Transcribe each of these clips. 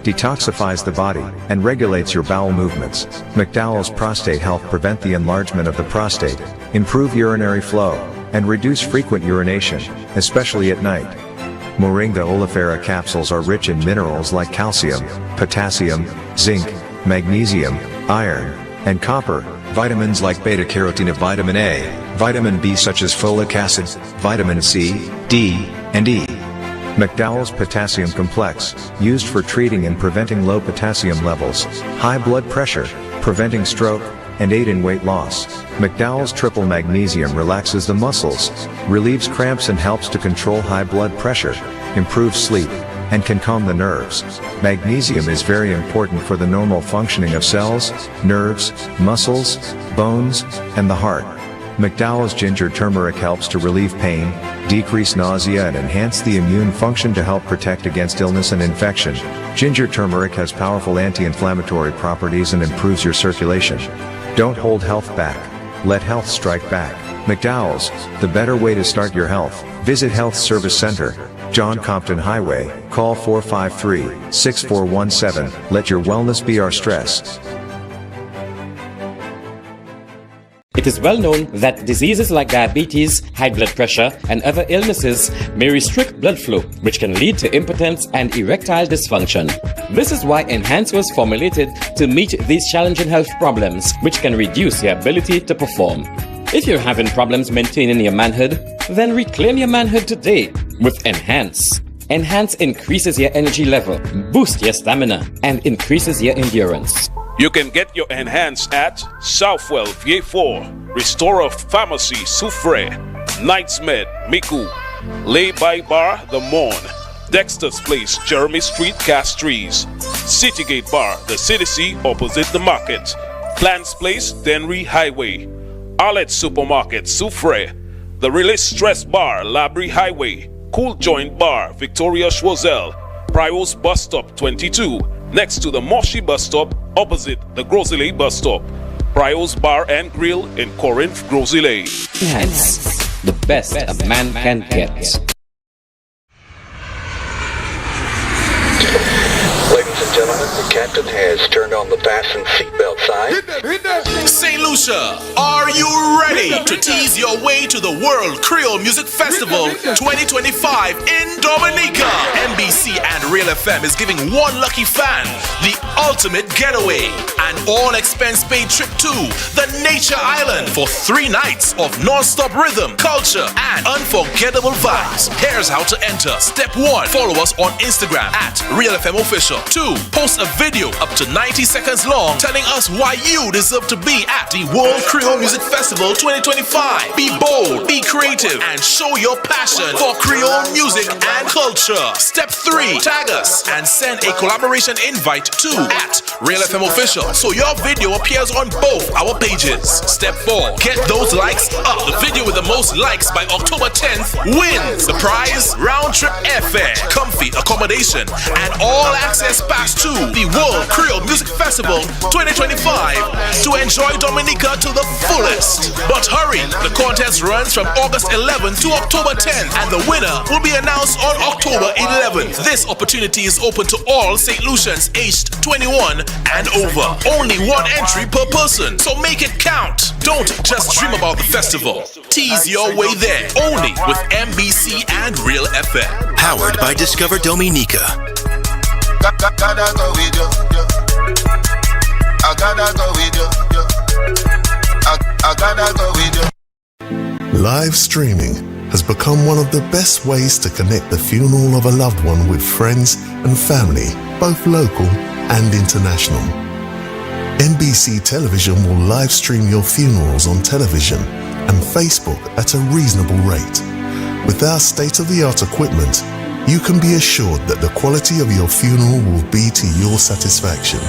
detoxifies the body, and regulates your bowel movements. McDowell's Prostate Health prevent the enlargement of the prostate, improve urinary flow, and reduce frequent urination, especially at night. Moringa oleifera capsules are rich in minerals like calcium, potassium, zinc, magnesium, iron, and copper, vitamins like beta-carotene, vitamin A, vitamin B such as folic acid, vitamin C, D, and E. McDowell's Potassium Complex, used for treating and preventing low potassium levels, high blood pressure, preventing stroke, and aid in weight loss. McDowell's Triple Magnesium relaxes the muscles, relieves cramps and helps to control high blood pressure, improves sleep, and can calm the nerves. Magnesium is very important for the normal functioning of cells, nerves, muscles, bones, and the heart. McDowell's Ginger Turmeric helps to relieve pain, decrease nausea and enhance the immune function to help protect against illness and infection. Ginger turmeric has powerful anti-inflammatory properties and improves your circulation. Don't hold health back. Let health strike back. McDowell's, the better way to start your health. Visit Health Service Center, John Compton Highway, call 453-6417. Let your wellness be our stress. It is well known that diseases like diabetes, high blood pressure, and other illnesses may restrict blood flow, which can lead to impotence and erectile dysfunction. This is why Enhance was formulated to meet these challenging health problems, which can reduce your ability to perform. If you're having problems maintaining your manhood, then reclaim your manhood today with Enhance. Enhance increases your energy level, boosts your stamina, and increases your endurance. You can get your Enhance at Southwell VA4, Restorer Pharmacy Soufre, Knights Med Miku, Lay By Bar The Morn, Dexter's Place Jeremy Street Castries, Citygate Bar The City opposite the market, Plants Place Denry Highway, Arlette Supermarket Soufre, The Release Stress Bar Labrie Highway, Cool Joint Bar Victoria Schwazel, Prios Bus Stop 22, next to the Moshi Bus Stop, opposite the Grosley Bus Stop. Prios Bar and Grill in Corinth, Grosley. Enhance, the best a man can get. Ladies and gentlemen, the captain has turned on the fasten seatbelt sign. St. Lucia, are you ready to tease your way to the World Creole Music Festival 2025 in Dominica? NBC and Real FM is giving one lucky fan the ultimate getaway, an all-expense-paid trip to the Nature Island for 3 nights of non-stop rhythm, culture, and unforgettable vibes. Here's how to enter. Step 1, follow us on Instagram at Real FM Official. 2, post a video up to 90 seconds long telling us why you deserve to be at the World Creole Music Festival 2025. Be bold, be creative, and show your passion for Creole music and culture. Step 3, tag us and send a collaboration invite to at Real FM Official so your video appears on both our pages. Step 4, get those likes up. The video with the most likes by October 10th wins the prize: round-trip airfare, comfy accommodation, and all-access pass to the World Creole Music Festival 2025 to enjoy Dominica to the fullest. But hurry, the contest runs from August 11th to October 10th, and the winner will be announced on October 11th. This opportunity is open to all St. Lucians aged 21 and over. Only one entry per person, so make it count. Don't just dream about the festival. Tease your way there, only with MBC and Real FM. Powered by Discover Dominica. Gotta go with you. I gotta go with you. I gotta go with you. Live streaming has become one of the best ways to connect the funeral of a loved one with friends and family, both local and international. NBC Television will live stream your funerals on television and Facebook at a reasonable rate. With our state-of-the-art equipment, you can be assured that the quality of your funeral will be to your satisfaction.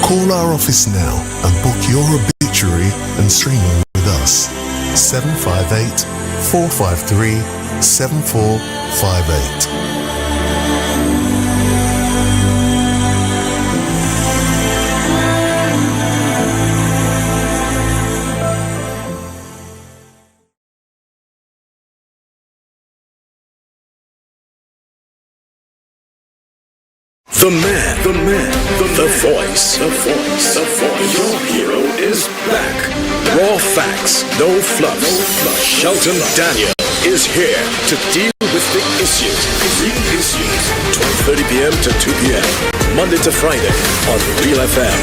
Call our office now and book your obituary and streaming with us. 758-453-7458. The voice. Your hero is back. Raw facts, no fluff. Shelton Daniel is here to deal with the issues. 12:30 p.m. to 2 p.m. Monday to Friday on Real FM.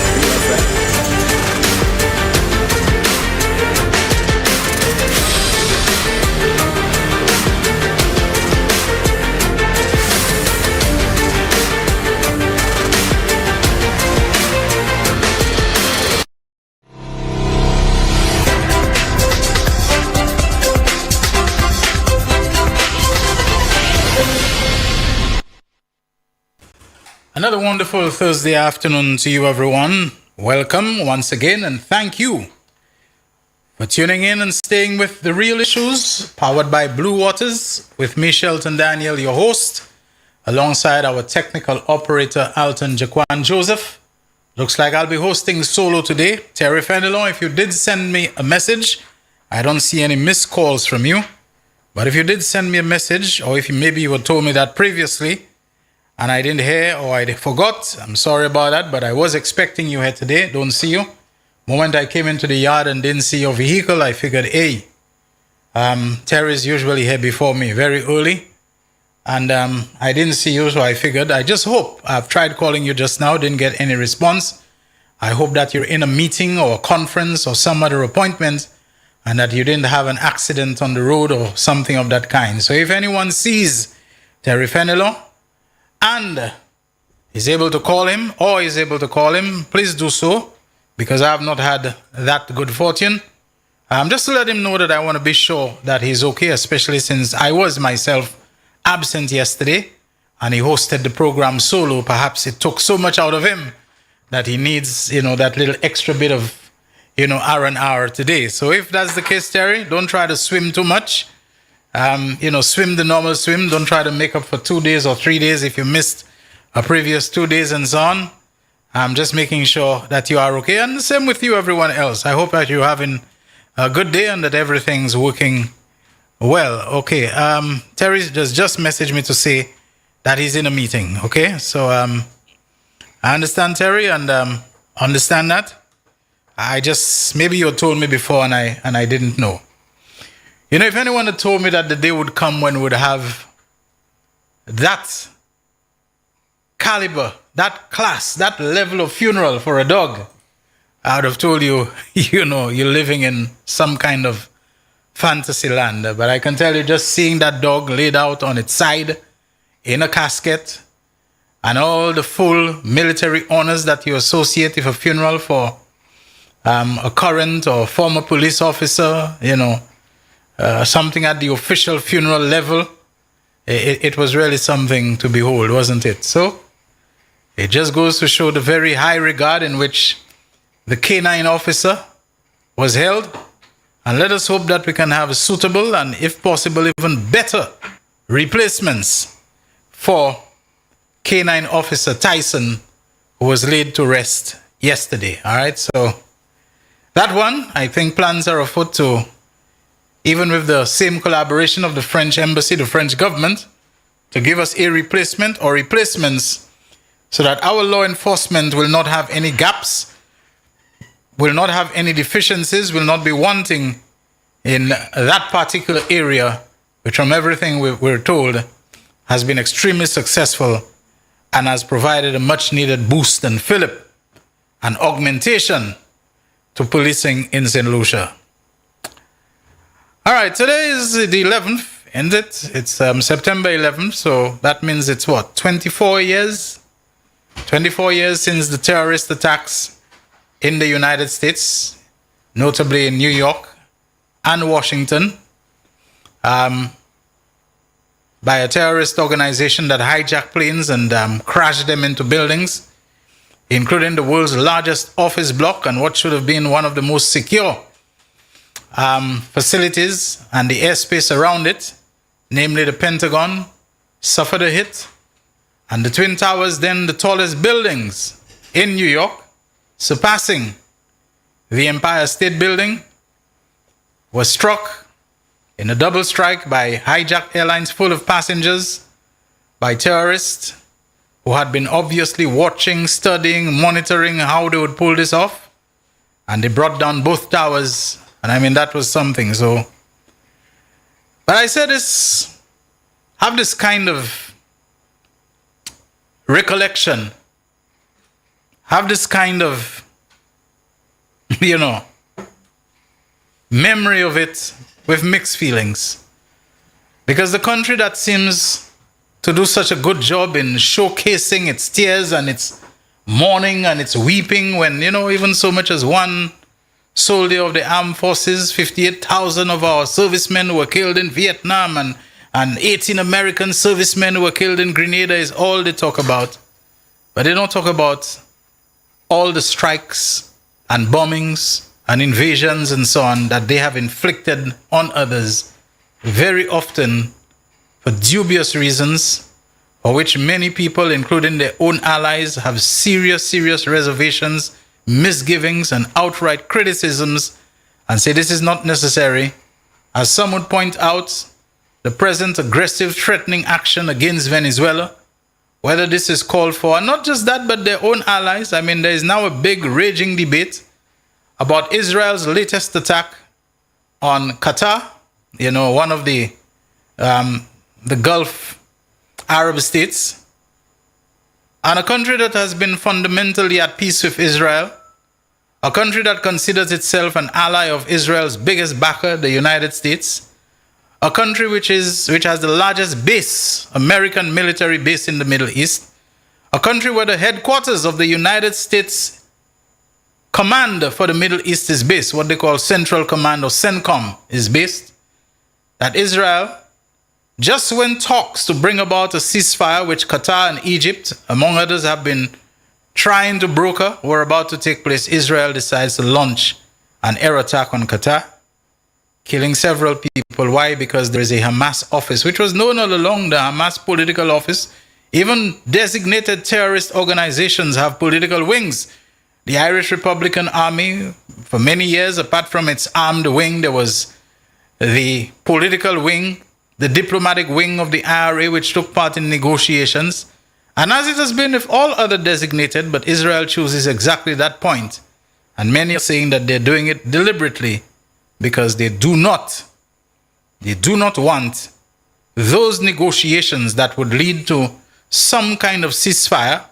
Another wonderful Thursday afternoon to you, everyone. Welcome once again, and thank you for tuning in and staying with The Real Issues, powered by Blue Waters, with me, Shelton Daniel, your host, alongside our technical operator, Alton Jaquan Joseph. Looks like I'll be hosting solo today. Terry Fenelon, if you did send me a message, I don't see any missed calls from you. But if you did send me a message, or if maybe you had told me that previously, and I didn't hear or I forgot, I'm sorry about that, but I was expecting you here today. Don't see you. Moment I came into the yard and didn't see your vehicle, I figured, hey, Terry's usually here before me very early. And I didn't see you, so I figured, I just hope. I've tried calling you just now, didn't get any response. I hope that you're in a meeting or a conference or some other appointment and that you didn't have an accident on the road or something of that kind. So if anyone sees Terry Fenelon, and is able to call him, or is able to call him, please do so, because I have not had that good fortune. Just to let him know that I want to be sure that he's okay, especially since I was myself absent yesterday, and he hosted the program solo. Perhaps it took so much out of him that he needs, that little extra bit of, R&R today. So if that's the case, Terry, don't try to swim too much. Swim the normal swim. Don't try to make up for 2 days or 3 days if you missed a previous 2 days and so on. I'm just making sure that you are okay. And the same with you, everyone else. I hope that you're having a good day and that everything's working well. Okay. Terry just messaged me to say that he's in a meeting. Okay. So I understand, Terry, and understand that. Maybe you told me before and I didn't know. If anyone had told me that the day would come when we would have that caliber, that class, that level of funeral for a dog, I would have told you, you're living in some kind of fantasy land. But I can tell you, just seeing that dog laid out on its side in a casket and all the full military honors that you associate with a funeral for a current or former police officer, something at the official funeral level, it was really something to behold, wasn't it? So it just goes to show the very high regard in which the K9 officer was held. And let us hope that we can have suitable and, if possible, even better replacements for K9 officer Tyson, who was laid to rest yesterday. All right, so that one, I think plans are afoot to, even with the same collaboration of the French embassy, the French government, to give us a replacement or replacements so that our law enforcement will not have any gaps, will not have any deficiencies, will not be wanting in that particular area, which from everything we're told has been extremely successful and has provided a much needed boost and fillip and augmentation to policing in St. Lucia. All right, today is the 11th, isn't it? It's September 11th, so that means it's 24 years? 24 years since the terrorist attacks in the United States, notably in New York and Washington, by a terrorist organization that hijacked planes and crashed them into buildings, including the world's largest office block and what should have been one of the most secure facilities and the airspace around it, namely the Pentagon, suffered a hit. And the Twin Towers, then the tallest buildings in New York, surpassing the Empire State Building, was struck in a double strike by hijacked airlines full of passengers, by terrorists who had been obviously watching, studying, monitoring how they would pull this off. And they brought down both towers. And I mean, that was something. So, but I said this, have this kind of recollection. Have this kind of, memory of it with mixed feelings. Because the country that seems to do such a good job in showcasing its tears and its mourning and its weeping when, even so much as one soldier of the armed forces, 58,000 of our servicemen were killed in Vietnam and 18 American servicemen were killed in Grenada is all they talk about. But they don't talk about all the strikes and bombings and invasions and so on that they have inflicted on others, very often for dubious reasons, for which many people, including their own allies, have serious reservations, misgivings, and outright criticisms, and say this is not necessary. As some would point out, the present aggressive, threatening action against Venezuela, whether this is called for, and not just that, but their own allies. I mean, there is now a big raging debate about Israel's latest attack on Qatar, one of the Gulf Arab states, and a country that has been fundamentally at peace with Israel, a country that considers itself an ally of Israel's biggest backer, the United States, a country which has the largest base, American military base in the Middle East, a country where the headquarters of the United States Command for the Middle East is based, what they call Central Command or CENTCOM is based, that Israel, just when talks to bring about a ceasefire, which Qatar and Egypt, among others, have been trying to broker, were about to take place, Israel decides to launch an air attack on Qatar, killing several people. Why? Because there is a Hamas office, which was known all along, the Hamas political office. Even designated terrorist organizations have political wings. The Irish Republican Army, for many years, apart from its armed wing, there was the political wing, the diplomatic wing of the IRA, which took part in negotiations. And as it has been with all other designated, but Israel chooses exactly that point. And many are saying that they're doing it deliberately because they do not want those negotiations that would lead to some kind of ceasefire,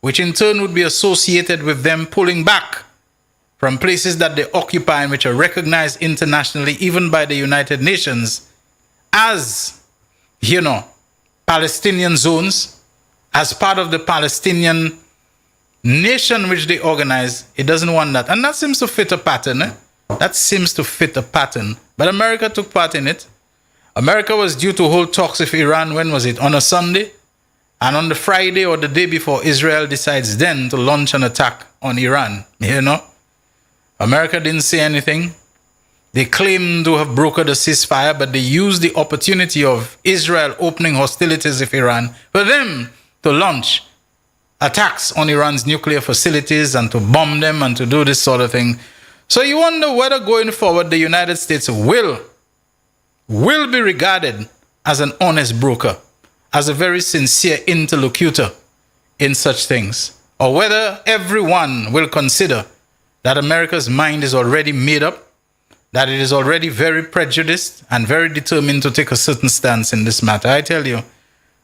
which in turn would be associated with them pulling back from places that they occupy and which are recognized internationally, even by the United Nations, as, Palestinian zones, as part of the Palestinian nation which they organize. It doesn't want that. And that seems to fit a pattern. That seems to fit a pattern. But America took part in it. America was due to hold talks with Iran, when was it? On a Sunday? And on the Friday or the day before, Israel decides then to launch an attack on Iran. America didn't say anything. They claim to have brokered a ceasefire, but they used the opportunity of Israel opening hostilities with Iran for them to launch attacks on Iran's nuclear facilities and to bomb them and to do this sort of thing. So you wonder whether going forward the United States will be regarded as an honest broker, as a very sincere interlocutor in such things, or whether everyone will consider that America's mind is already made up, that it is already very prejudiced and very determined to take a certain stance in this matter. I tell you,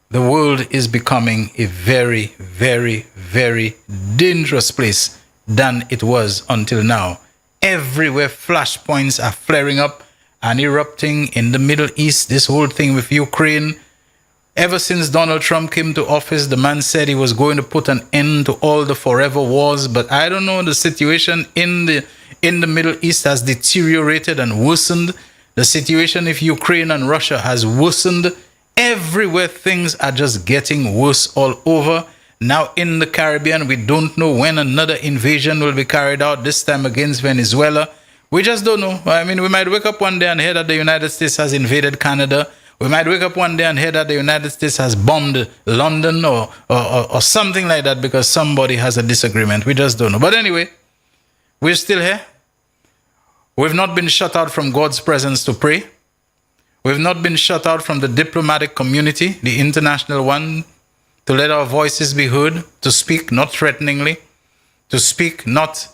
the world is becoming a very, very, very dangerous place than it was until now. Everywhere flashpoints are flaring up and erupting in the Middle East. This whole thing with Ukraine, ever since Donald Trump came to office, the man said he was going to put an end to all the forever wars. But I don't know, the situation in the Middle East has deteriorated and worsened. The situation with Ukraine and Russia has worsened. Everywhere things are just getting worse all over. Now in the Caribbean, we don't know when another invasion will be carried out, this time against Venezuela. We just don't know. I mean, we might wake up one day and hear that the United States has invaded Canada. We might wake up one day and hear that the United States has bombed London or something like that because somebody has a disagreement. We just don't know. But anyway, we're still here. We've not been shut out from God's presence to pray. We've not been shut out from the diplomatic community, the international one, to let our voices be heard, to speak not threateningly, to speak not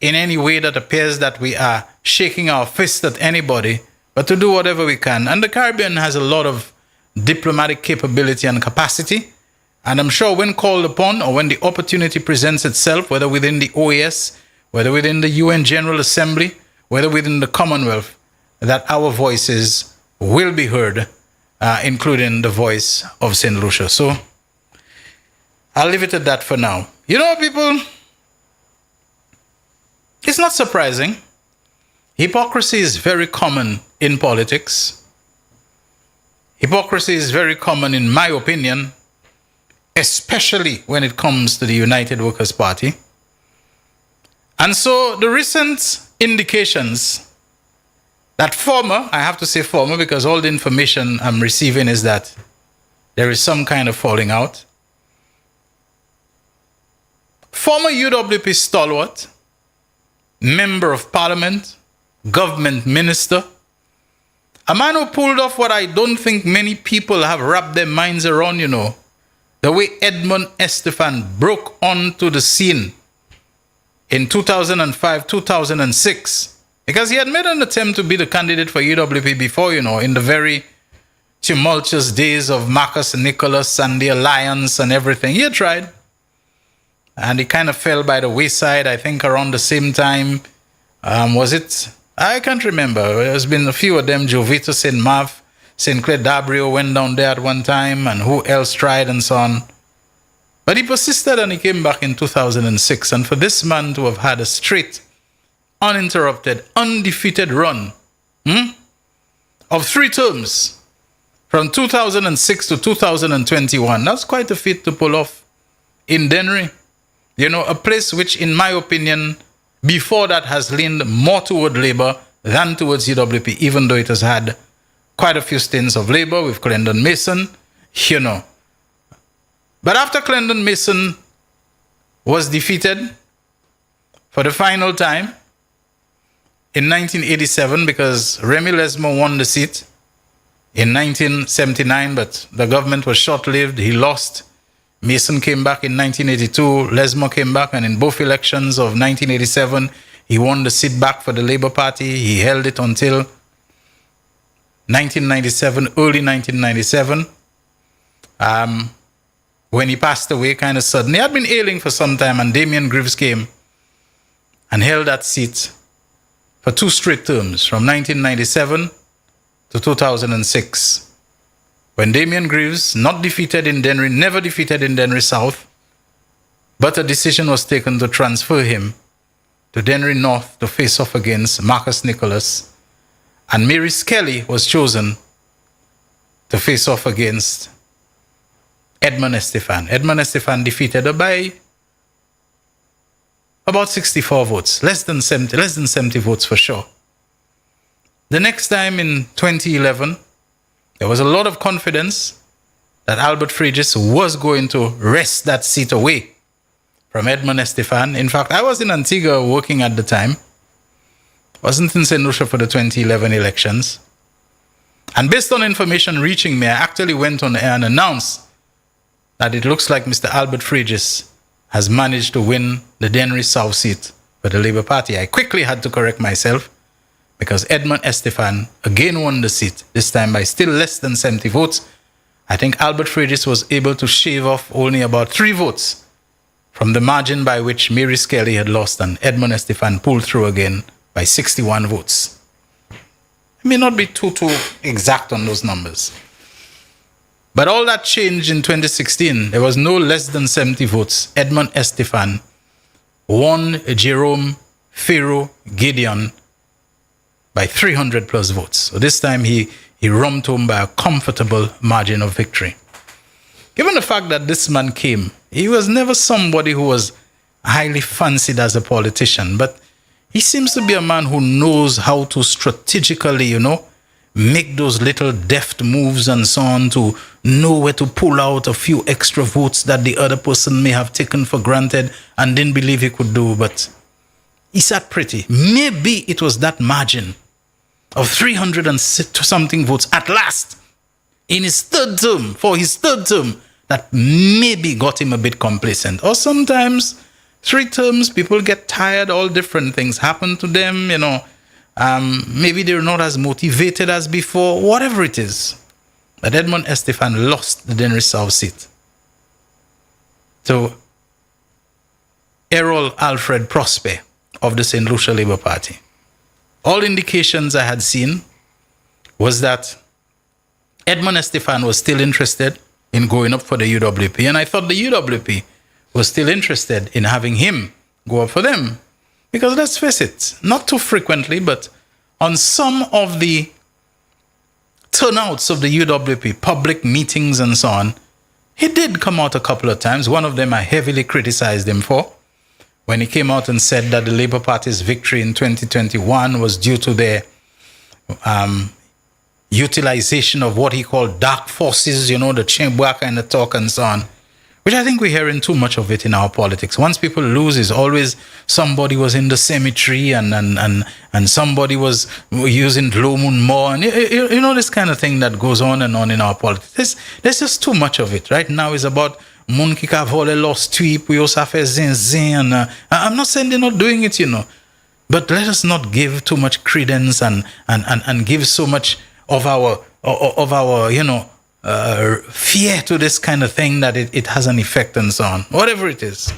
in any way that appears that we are shaking our fist at anybody, but to do whatever we can. And the Caribbean has a lot of diplomatic capability and capacity. And I'm sure when called upon or when the opportunity presents itself, whether within the OAS, whether within the UN General Assembly, whether within the Commonwealth, that our voices will be heard, including the voice of St. Lucia. So I'll leave it at that for now. You know, people, it's not surprising. Hypocrisy is very common in politics. Hypocrisy is very common, in my opinion, especially when it comes to the United Workers' Party. And so the recent indications that I have to say former because all the information I'm receiving is that there is some kind of falling out. Former UWP stalwart, member of parliament, government minister, a man who pulled off what I don't think many people have wrapped their minds around, you know, the way Edmond Estefan broke onto the scene in 2005, 2006, because he had made an attempt to be the candidate for UWP before, you know, in the very tumultuous days of Marcus Nicholas and the Alliance and everything. He had tried. And he kind of fell by the wayside, I think, around the same time. Was it? I can't remember. There's been a few of them. Jovito St. Mav, St. Clair Dabrio went down there at one time, and who else tried and so on. But he persisted and he came back in 2006. And for this man to have had a straight, uninterrupted, undefeated run of 3 terms from 2006 to 2021, that's quite a feat to pull off in Dennery. You know, a place which, in my opinion, before that has leaned more toward Labour than towards UWP, even though it has had quite a few stints of Labour with Clendon Mason, you know. But after Clendon Mason was defeated for the final time in 1987, because Remy Lesmo won the seat in 1979, but the government was short-lived. He lost. Mason came back in 1982, Lesmo came back, and in both elections of 1987, he won the seat back for the Labour Party. He held it until 1997, early 1997, when he passed away kind of suddenly. He had been ailing for some time, and Damien Greaves came and held that seat for 2 straight terms, from 1997 to 2006. When Damien Greaves, not defeated in Dennery, never defeated in Dennery South, but a decision was taken to transfer him to Dennery North to face off against Marcus Nicholas, and Mary Skelly was chosen to face off against Edmond Estefan. Edmond Estefan defeated her by about 64 votes, less than 70 votes for sure. The next time in 2011, there was a lot of confidence that Albert Fregis was going to wrest that seat away from Edmond Estefan. In fact, I was in Antigua working at the time. Wasn't in St. Lucia for the 2011 elections. And based on information reaching me, I actually went on air and announced that it looks like Mr. Albert Fregis has managed to win the Dennery South seat for the Labour Party. I quickly had to correct myself, because Edmond Estefan again won the seat, this time by still less than 70 votes. I think Albert Fregis was able to shave off only about 3 votes from the margin by which Mary Skelly had lost, and Edmond Estefan pulled through again by 61 votes. I may not be too exact on those numbers. But all that changed in 2016. There was no less than 70 votes. Edmond Estefan won Jerome Pharaoh Gideon by 300 plus votes. So this time he rummed home by a comfortable margin of victory. Given the fact that this man came, he was never somebody who was highly fancied as a politician, but he seems to be a man who knows how to strategically, you know, make those little deft moves and so on, to know where to pull out a few extra votes that the other person may have taken for granted and didn't believe he could do. But he sat pretty. Maybe it was that margin of 300 and something votes at last in his third term, for his third term, that maybe got him a bit complacent. Or sometimes 3 terms, people get tired, all different things happen to them, maybe they're not as motivated as before, whatever it is. But Edmund Estefan lost the Dennery South seat to Errol Alfred Prosper of the St. Lucia Labour Party. All indications I had seen was that Edmund Estefan was still interested in going up for the UWP, and I thought the UWP was still interested in having him go up for them. Because let's face it, not too frequently, but on some of the turnouts of the UWP, public meetings and so on, he did come out a couple of times. One of them I heavily criticized him for, when he came out and said that the Labour Party's victory in 2021 was due to their utilization of what he called dark forces, the chamber kind of talk and so on, which I think we're hearing too much of it in our politics. Once people lose, it's always somebody was in the cemetery and somebody was using Blue Moon more, and this kind of thing that goes on in our politics. There's just too much of it. Right now it's about moun ki ka vole lost tweep, we also have zin. I'm not saying they're not doing it, but let us not give too much credence and give so much of our fear to this kind of thing that it has an effect and so on. Whatever it is.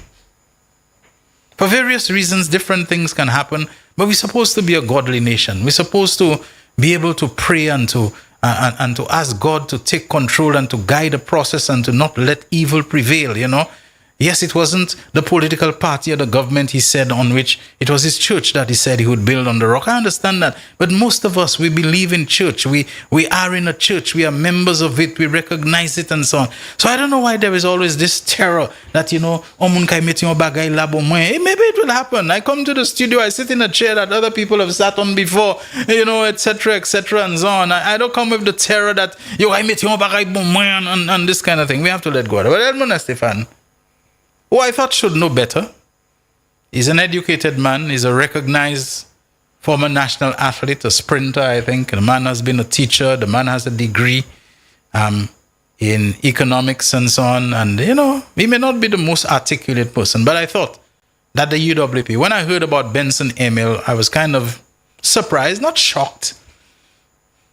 For various reasons, different things can happen, but we're supposed to be a godly nation. We're supposed to be able to pray and to ask God to take control and to guide the process and to not let evil prevail, Yes, it wasn't the political party or the government, he said, on which it was his church that he said he would build on the rock. I understand that. But most of us, we believe in church. We are in a church. We are members of it. We recognize it and so on. So I don't know why there is always this terror that, maybe it will happen. I come to the studio, I sit in a chair that other people have sat on before, etc., and so on. I don't come with the terror that, and this kind of thing. We have to let go of it. But Edmund Estefan, who I thought should know better. He's an educated man. He's a recognized former national athlete, a sprinter, I think. The man has been a teacher. The man has a degree in economics and so on. And, he may not be the most articulate person, but I thought that the UWP, when I heard about Benson Emil, I was kind of surprised, not shocked.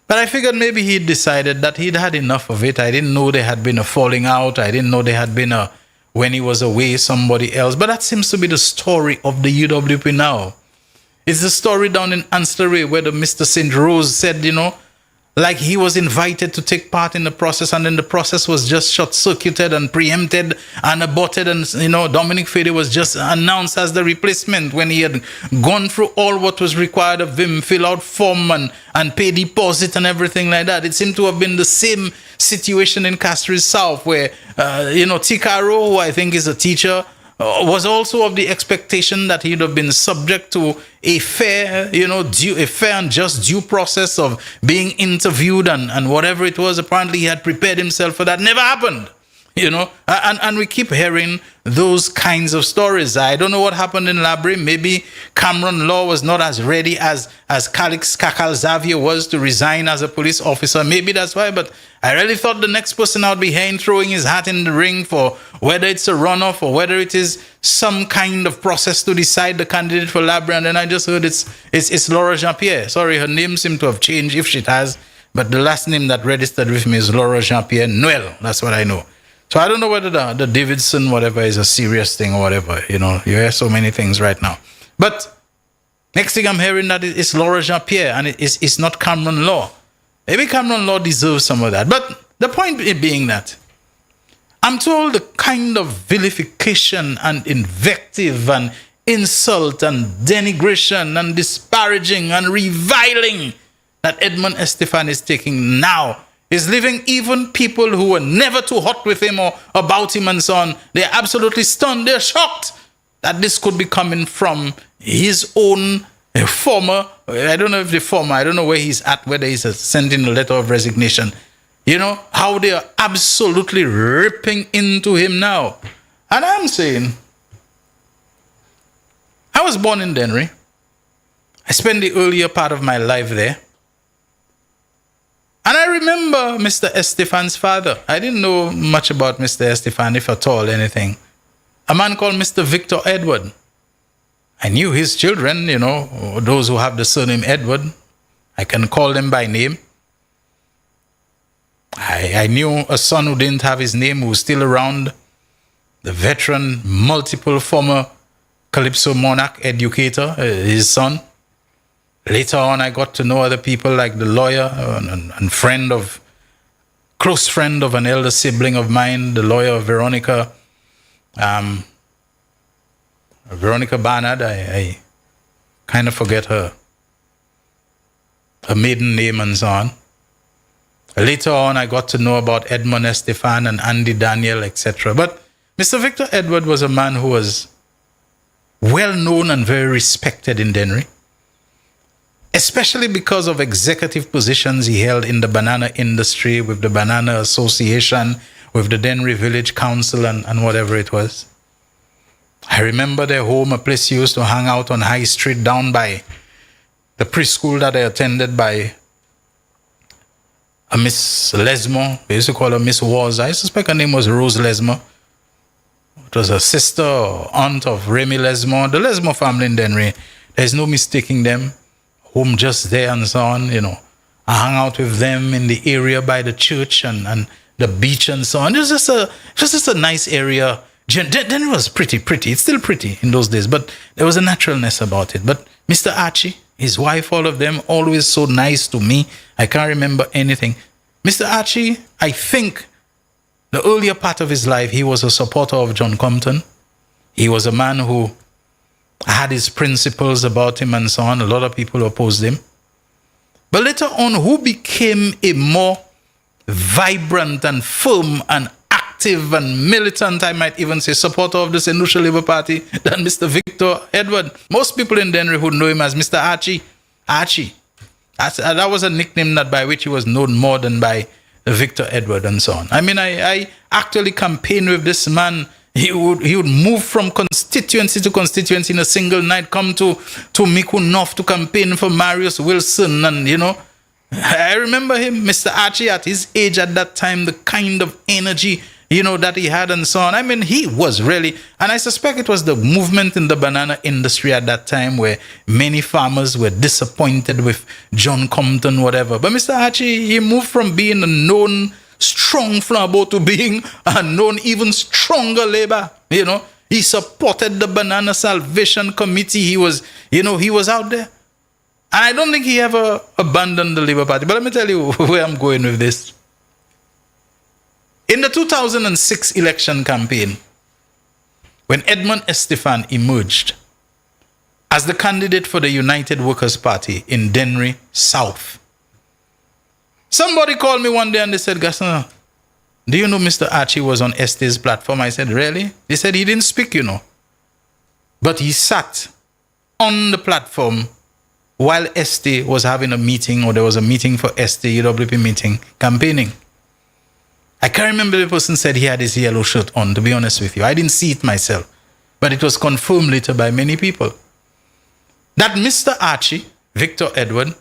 But I figured maybe he'd decided that he'd had enough of it. I didn't know there had been a falling out. I didn't know there had been when he was away, somebody else. But that seems to be the story of the UWP now. It's the story down in Anstleray where the Mr. St. Rose said, like he was invited to take part in the process, and then the process was just short-circuited and preempted and aborted, and Dominic Fede was just announced as the replacement when he had gone through all what was required of him, fill out form and pay deposit and everything like that. It seemed to have been the same situation in Castries South where Tikaro, who I think is a teacher, was also of the expectation that he'd have been subject to a fair, a fair and just due process of being interviewed and whatever it was. Apparently he had prepared himself for that. Never happened, and we keep hearing those kinds of stories. I don't know what happened in Labrie. Maybe Cameron Law was not as ready as Calix Kakal Xavier was to resign as a police officer. Maybe that's why, but I really thought the next person I'd be hearing throwing his hat in the ring for whether it's a runoff or whether it is some kind of process to decide the candidate for Labrie. And then I just heard it's Laura Jean-Pierre. Sorry, her name seemed to have changed, if she has, but the last name that registered with me is Laura Jean-Pierre Noel. That's what I know. So I don't know whether the Davidson whatever is a serious thing or whatever. You hear so many things right now. But next thing I'm hearing that it's Laura Jean-Pierre and it's not Cameron Law. Maybe Cameron Law deserves some of that. But the point being that I'm told the kind of vilification and invective and insult and denigration and disparaging and reviling that Edmund Estefan is taking now is leaving even people who were never too hot with him or about him and so on. They're absolutely stunned. They're shocked that this could be coming from his own former, I don't know where he's at, whether he's sent in a letter of resignation. How they are absolutely ripping into him now. And I'm saying, I was born in Dennery. I spent the earlier part of my life there. And I remember Mr. Estefan's father. I didn't know much about Mr. Estefan, if at all, anything. A man called Mr. Victor Edward. I knew his children, you know, those who have the surname Edward. I can call them by name. I knew a son who didn't have his name, who was still around. The veteran, multiple former Calypso Monarch educator, his son. Later on, I got to know other people like the lawyer and close friend of an elder sibling of mine, the lawyer Veronica Barnard. I kind of forget her maiden name and so on. Later on, I got to know about Edmond Estefan and Andy Daniel, etc. But Mr. Victor Edward was a man who was well known and very respected in Dennery, especially because of executive positions he held in the banana industry, with the Banana Association, with the Dennery Village Council, and whatever it was. I remember their home, a place he used to hang out on High Street down by the preschool that I attended, by a Miss Lesmore. We used to call her Miss Wars. I suspect her name was Rose Lesmore. It was a sister or aunt of Remy Lesmore. The Lesmore family in Dennery, there's no mistaking them. Home just there and so on, you know. I hung out with them in the area by the church and the beach and so on. It was just a nice area. Then it was pretty. It's still pretty in those days, but there was a naturalness about it. But Mr. Archie, his wife, all of them, always so nice to me. I can't remember anything. Mr. Archie, I think the earlier part of his life, he was a supporter of John Compton. He was a man who had his principles about him and so on. A lot of people opposed him. But later on, who became a more vibrant and firm and active and militant, I might even say, supporter of the St. Lucia Labour Party than Mr. Victor Edward? Most people in Dennery would know him as Mr. Archie. Archie. That was a nickname that by which he was known more than by Victor Edward and so on. I mean, I actually campaigned with this man. He would move from constituency to constituency in a single night, come to Miku North to campaign for Marius Wilson. And, you know, I remember him, Mr. Archie, at his age at that time, the kind of energy, you know, that he had and so on. I mean, he was really, and I suspect it was the movement in the banana industry at that time where many farmers were disappointed with John Compton, whatever. But Mr. Archie, he moved from being a known strong flambeau to being a known even stronger labor. You know, he supported the Banana Salvation Committee. He was out there. And I don't think he ever abandoned the Labour Party. But let me tell you where I'm going with this. In the 2006 election campaign, when Edmond Estefan emerged as the candidate for the United Workers' Party in Dennery South, somebody called me one day and they said, Gaston, do you know Mr. Archie was on Este's platform? I said, really? They said he didn't speak, you know. But he sat on the platform while Este was having a meeting, or there was a meeting for Este, UWP meeting, campaigning. I can't remember the person said he had his yellow shirt on, to be honest with you. I didn't see it myself. But it was confirmed later by many people. That Mr. Archie, Victor Edward,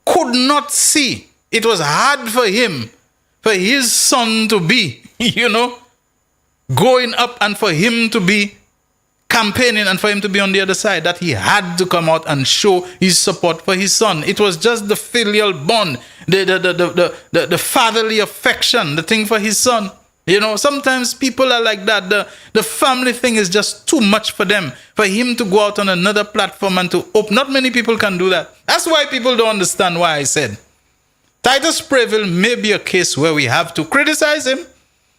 could not see. It was hard for him, for his son to be, you know, going up and for him to be campaigning and for him to be on the other side, that he had to come out and show his support for his son. It was just the filial bond, the fatherly affection, the thing for his son. You know, sometimes people are like that. The family thing is just too much for them. For him to go out on another platform and to open, not many people can do that. That's why people don't understand why I said Titus Sprayville may be a case where we have to criticize him,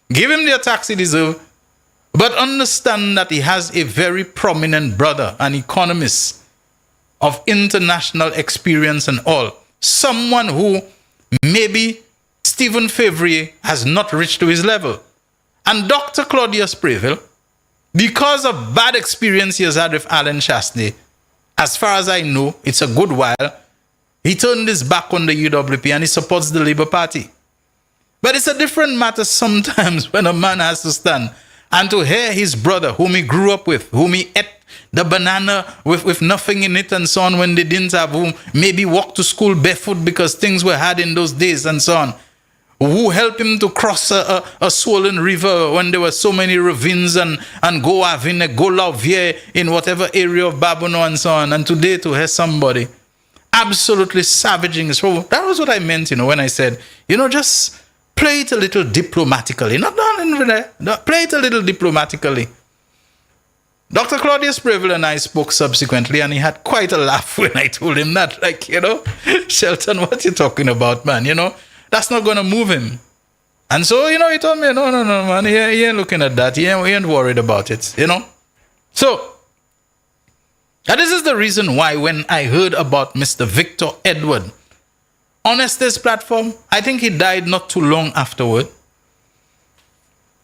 give him the attacks he deserves, but understand that he has a very prominent brother, an economist of international experience and all. Someone who maybe Stephen Favrier has not reached to his level. And Dr. Claudius Sprayville, because of bad experience he has had with Alan Shastney, as far as I know, it's a good while, he turned his back on the UWP and he supports the Labour Party. But it's a different matter sometimes when a man has to stand and to hear his brother, whom he grew up with, whom he ate the banana with nothing in it and so on when they didn't have whom, maybe walk to school barefoot because things were hard in those days and so on. Who helped him to cross a swollen river when there were so many ravines and go Avine, go Lauvier in whatever area of Babono and so on. And today to hear somebody absolutely savaging his role. That was what I meant, when I said, just play it a little diplomatically. Not play it a little diplomatically. Dr. Claudius Preble and I spoke subsequently, and he had quite a laugh when I told him that. Like, Shelton, what you talking about, man? That's not going to move him. And so, he told me, no, man, he ain't looking at that. He ain't worried about it, So, and this is the reason why when I heard about Mr. Victor Edward on Este's platform, I think he died not too long afterward.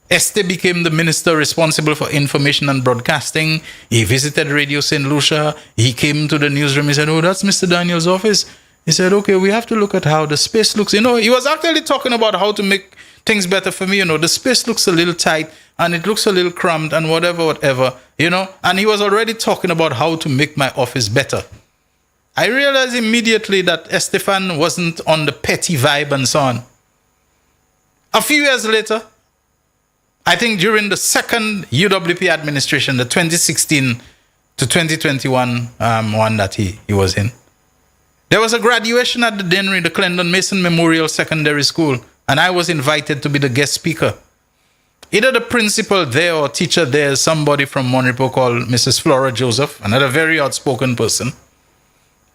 Este became the minister responsible for information and broadcasting. He visited Radio St. Lucia. He came to the newsroom. He said, oh, that's Mr. Daniel's office. He said, okay, we have to look at how the space looks. He was actually talking about how to make things better for me. The space looks a little tight and it looks a little cramped and whatever. And he was already talking about how to make my office better. I realized immediately that Estefan wasn't on the petty vibe and so on. A few years later, I think during the second UWP administration, the 2016 to 2021 one that he was in, there was a graduation at the Dennery, the Clendon Mason Memorial Secondary School, and I was invited to be the guest speaker. Either the principal there or teacher there, somebody from Monrepo called Mrs. Flora Joseph, another very outspoken person.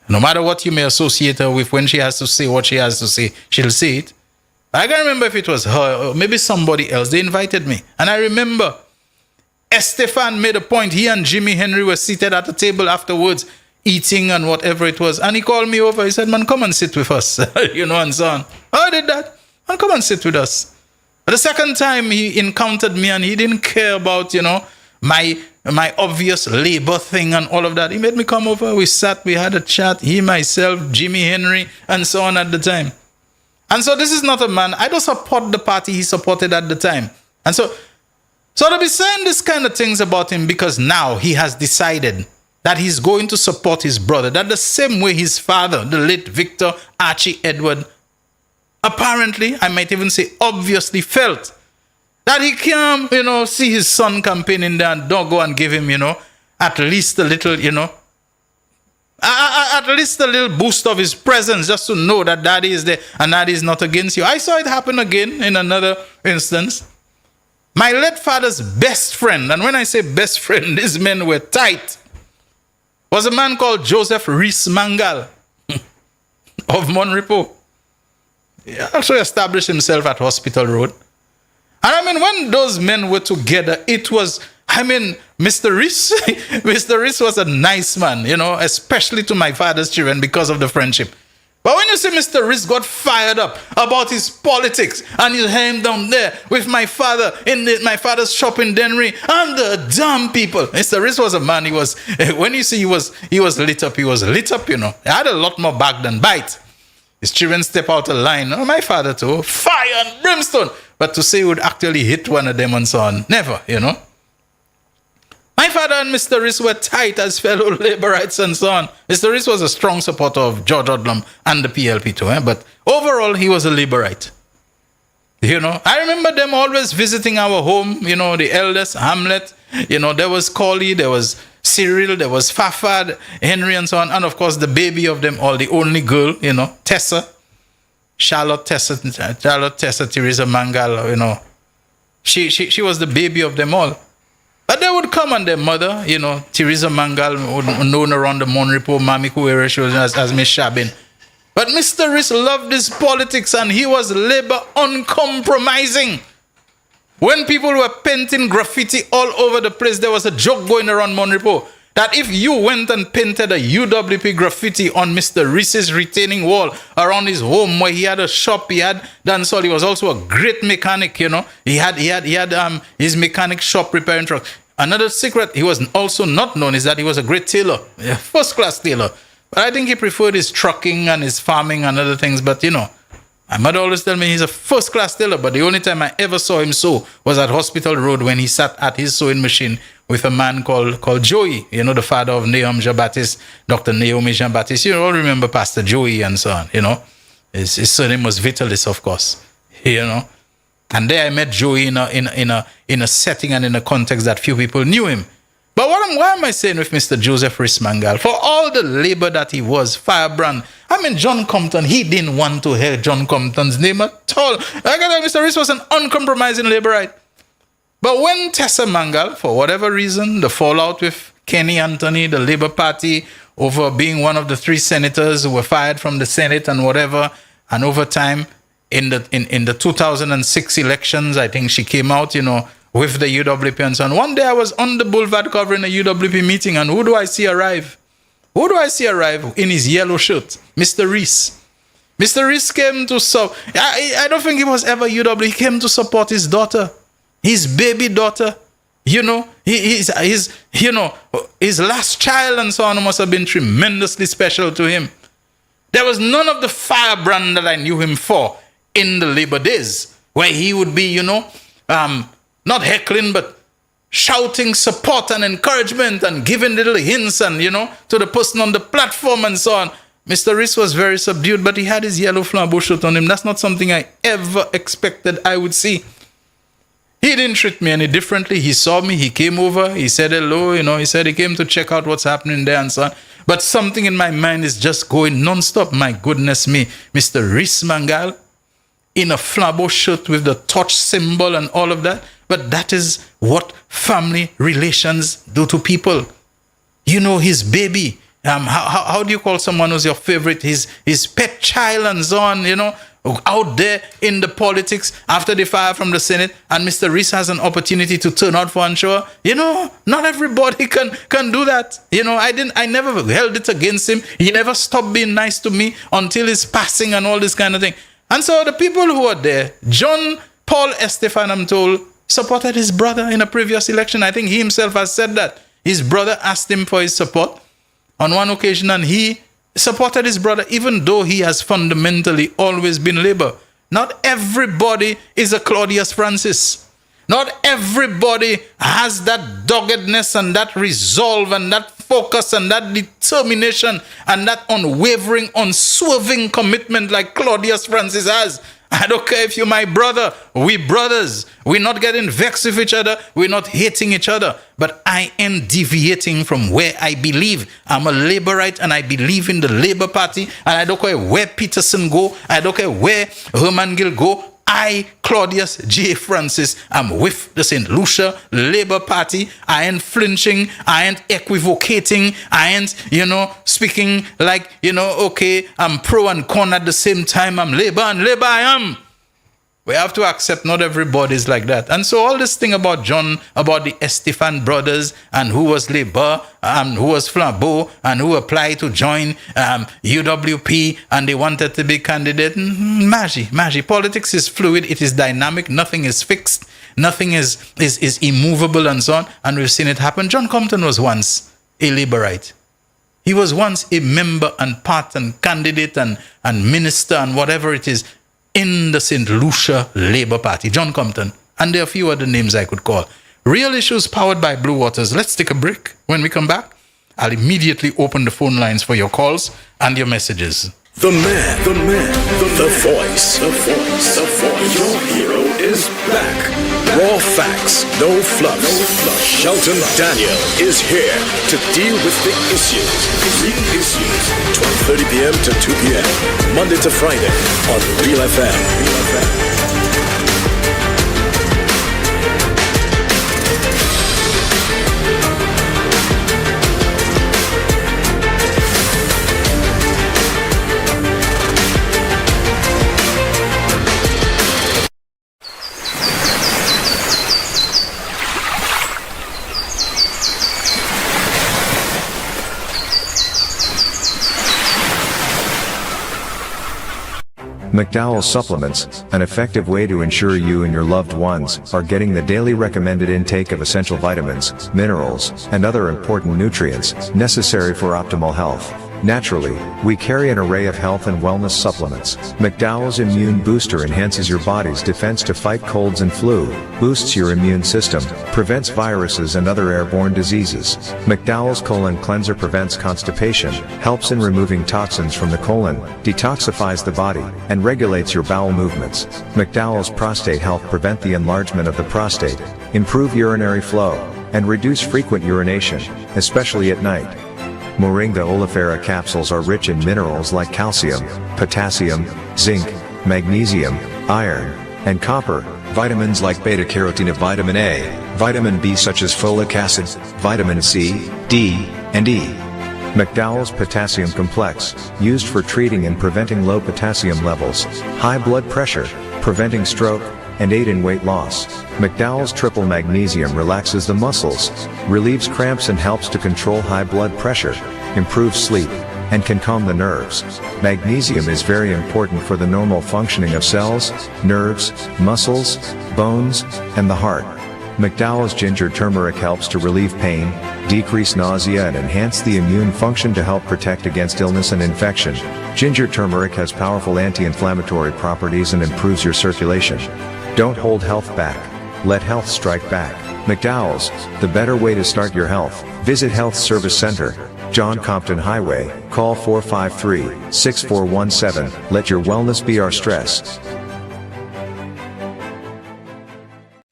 No matter what you may associate her with, when she has to say what she has to say, she'll say it. I can't remember if it was her or maybe somebody else. They invited me. And I remember Estefan made a point. He and Jimmy Henry were seated at the table afterwards, eating and whatever it was. And he called me over. He said, man, come and sit with us. And so on. I did that. And come and sit with us. But the second time he encountered me and he didn't care about, my obvious labor thing and all of that. He made me come over. We sat, we had a chat. He, myself, Jimmy Henry, and so on at the time. And so this is not a man, I don't support the party he supported at the time. And so to be saying this kind of things about him because now he has decided that he's going to support his brother, that the same way his father, the late Victor Archie Edward, apparently, I might even say obviously felt that he can, see his son campaigning there and don't go and give him, at least a little, at least a little boost of his presence just to know that daddy is there and daddy is not against you. I saw it happen again in another instance. My late father's best friend, and when I say best friend, these men were tight, was a man called Joseph Rees Mangal of Monrepo. He also established himself at Hospital Road. And when those men were together, it was, Mr. Rees was a nice man, especially to my father's children because of the friendship. But when you see Mr. Rees got fired up about his politics and you hear him down there with my father in my father's shop in Dennery and the damn people. Mr. Rees was a man, he was lit up, He had a lot more back than bite. His children step out of line. Oh, my father too, fire and brimstone. But to say he would actually hit one of them and so on, never, My father and Mr. Rees were tight as fellow laborites and so on. Mr. Rees was a strong supporter of George Odlum and the PLP too, but overall he was a laborite. I remember them always visiting our home, the eldest, Hamlet, there was Collie, there was Cyril, there was Fafad, Henry and so on, and of course the baby of them all, the only girl, Tessa. Charlotte Tessa, Teresa Mangal, she was the baby of them all. But they would come and their mother, Teresa Mangal, known around the Monrepo, Mamiku area, she was as Miss Shabin. But Mr. Rees loved his politics and he was labor uncompromising. When people were painting graffiti all over the place, there was a joke going around Monrepo that if you went and painted a UWP graffiti on Mr. Rees's retaining wall around his home where he had a shop, he had dancehall, he was also a great mechanic, He had his mechanic shop repairing trucks. Another secret he was also not known is that he was a great tailor, first class tailor. But I think he preferred his trucking and his farming and other things. But, My mother always tell me he's a first-class tailor, but the only time I ever saw him sew was at Hospital Road when he sat at his sewing machine with a man called Joey, you know, the father of Naomi Jean-Baptiste, Dr. Naomi Jean-Baptiste. You all remember Pastor Joey and so on, you know. His surname was Vitalis, of course, you know. And there I met Joey in a setting and in a context that few people knew him. But why am I saying with Mr. Joseph Rhys-Mangal? For all the labor that he was, firebrand. I mean, John Compton, he didn't want to hear John Compton's name at all. Like I said, Mr. Rhys was an uncompromising laborite. But when Tessa Mangal, for whatever reason, the fallout with Kenny Anthony, the Labour Party, over being one of the 3 senators who were fired from the Senate and whatever, and over time, in the 2006 elections, I think she came out, you know, with the UWP and so on. One day I was on the boulevard covering a UWP meeting, and who do I see arrive? Who do I see arrive in his yellow shirt? Mr. Rhys. Mr. Rhys came to I don't think he was ever UW. He came to support his daughter, his baby daughter. You know, his last child and so on must have been tremendously special to him. There was none of the firebrand that I knew him for in the Labour days, where he would be, you know, not heckling, but shouting support and encouragement and giving little hints and, you know, to the person on the platform and so on. Mr. Rhys was very subdued, but he had his yellow flambeau shirt on him. That's not something I ever expected I would see. He didn't treat me any differently. He saw me, he came over, he said hello, you know, he said he came to check out what's happening there and so on. But something in my mind is just going non-stop. My goodness me, Mr. Rhys-Mangal in a flambeau shirt with the touch symbol and all of that. But that is what family relations do to people. You know, his baby. How do you call someone who's your favorite? His pet child and so on, you know, out there in the politics after they fire from the Senate, and Mr. Rhys has an opportunity to turn out for unsure. You know, not everybody can do that. You know, I never held it against him. He never stopped being nice to me until his passing and all this kind of thing. And so the people who are there, John Paul Estefan, I'm told, supported his brother in a previous election. I think he himself has said that. His brother asked him for his support on one occasion, and he supported his brother, even though he has fundamentally always been Labour. Not everybody is a Claudius Francis. Not everybody has that doggedness and that resolve and that focus and that determination and that unwavering, unswerving commitment like Claudius Francis has. I don't care if you're my brother. We brothers. We're not getting vexed with each other. We're not hating each other. But I am deviating from where I believe. I'm a Labourite and I believe in the Labour Party. And I don't care where Peterson go. I don't care where Herman Gill go. I, Claudius J. Francis, am with the St. Lucia Labour Party. I ain't flinching. I ain't equivocating. I ain't, you know, speaking like, you know, okay, I'm pro and con at the same time. I'm Labour and Labour I am. We have to accept not everybody's like that. And so all this thing about John, about the Estefan brothers and who was Labour, who was Flambeau, and who applied to join UWP and they wanted to be candidate. Magie. Politics is fluid. It is dynamic. Nothing is fixed. Nothing is immovable and so on. And we've seen it happen. John Compton was once a Labourite. He was once a member and part and candidate and minister and whatever it is in the St. Lucia Labour Party, John Compton. And there are a few other names I could call. Real Issues powered by Blue Waters. Let's take a break. When we come back, I'll immediately open the phone lines for your calls and your messages. The man, the voice. Your hero is back. Raw facts, no fluff. Shelton Daniel is here to deal with the issues. Real Issues, 12:30 p.m. to 2 p.m. Monday to Friday on Real FM. McDowell Supplements, an effective way to ensure you and your loved ones are getting the daily recommended intake of essential vitamins, minerals, and other important nutrients necessary for optimal health. Naturally, we carry an array of health and wellness supplements. McDowell's Immune Booster enhances your body's defense to fight colds and flu, boosts your immune system, prevents viruses and other airborne diseases. McDowell's Colon Cleanser prevents constipation, helps in removing toxins from the colon, detoxifies the body, and regulates your bowel movements. McDowell's Prostate Health prevent the enlargement of the prostate, improve urinary flow, and reduce frequent urination, especially at night. Moringa oleifera capsules are rich in minerals like calcium, potassium, zinc, magnesium, iron, and copper, vitamins like beta-carotene, vitamin A, vitamin B such as folic acid, vitamin C, D, and E. McDowell's Potassium Complex, used for treating and preventing low potassium levels, high blood pressure, preventing stroke, and aid in weight loss. McDowell's Triple Magnesium relaxes the muscles, relieves cramps and helps to control high blood pressure, improves sleep, and can calm the nerves. Magnesium is very important for the normal functioning of cells, nerves, muscles, bones, and the heart. McDowell's Ginger Turmeric helps to relieve pain, decrease nausea and enhance the immune function to help protect against illness and infection. Ginger turmeric has powerful anti-inflammatory properties and improves your circulation. Don't hold health back. Let health strike back. McDowell's, the better way to start your health. Visit Health Service Center, John Compton Highway. Call 453-6417. Let your wellness be our stress.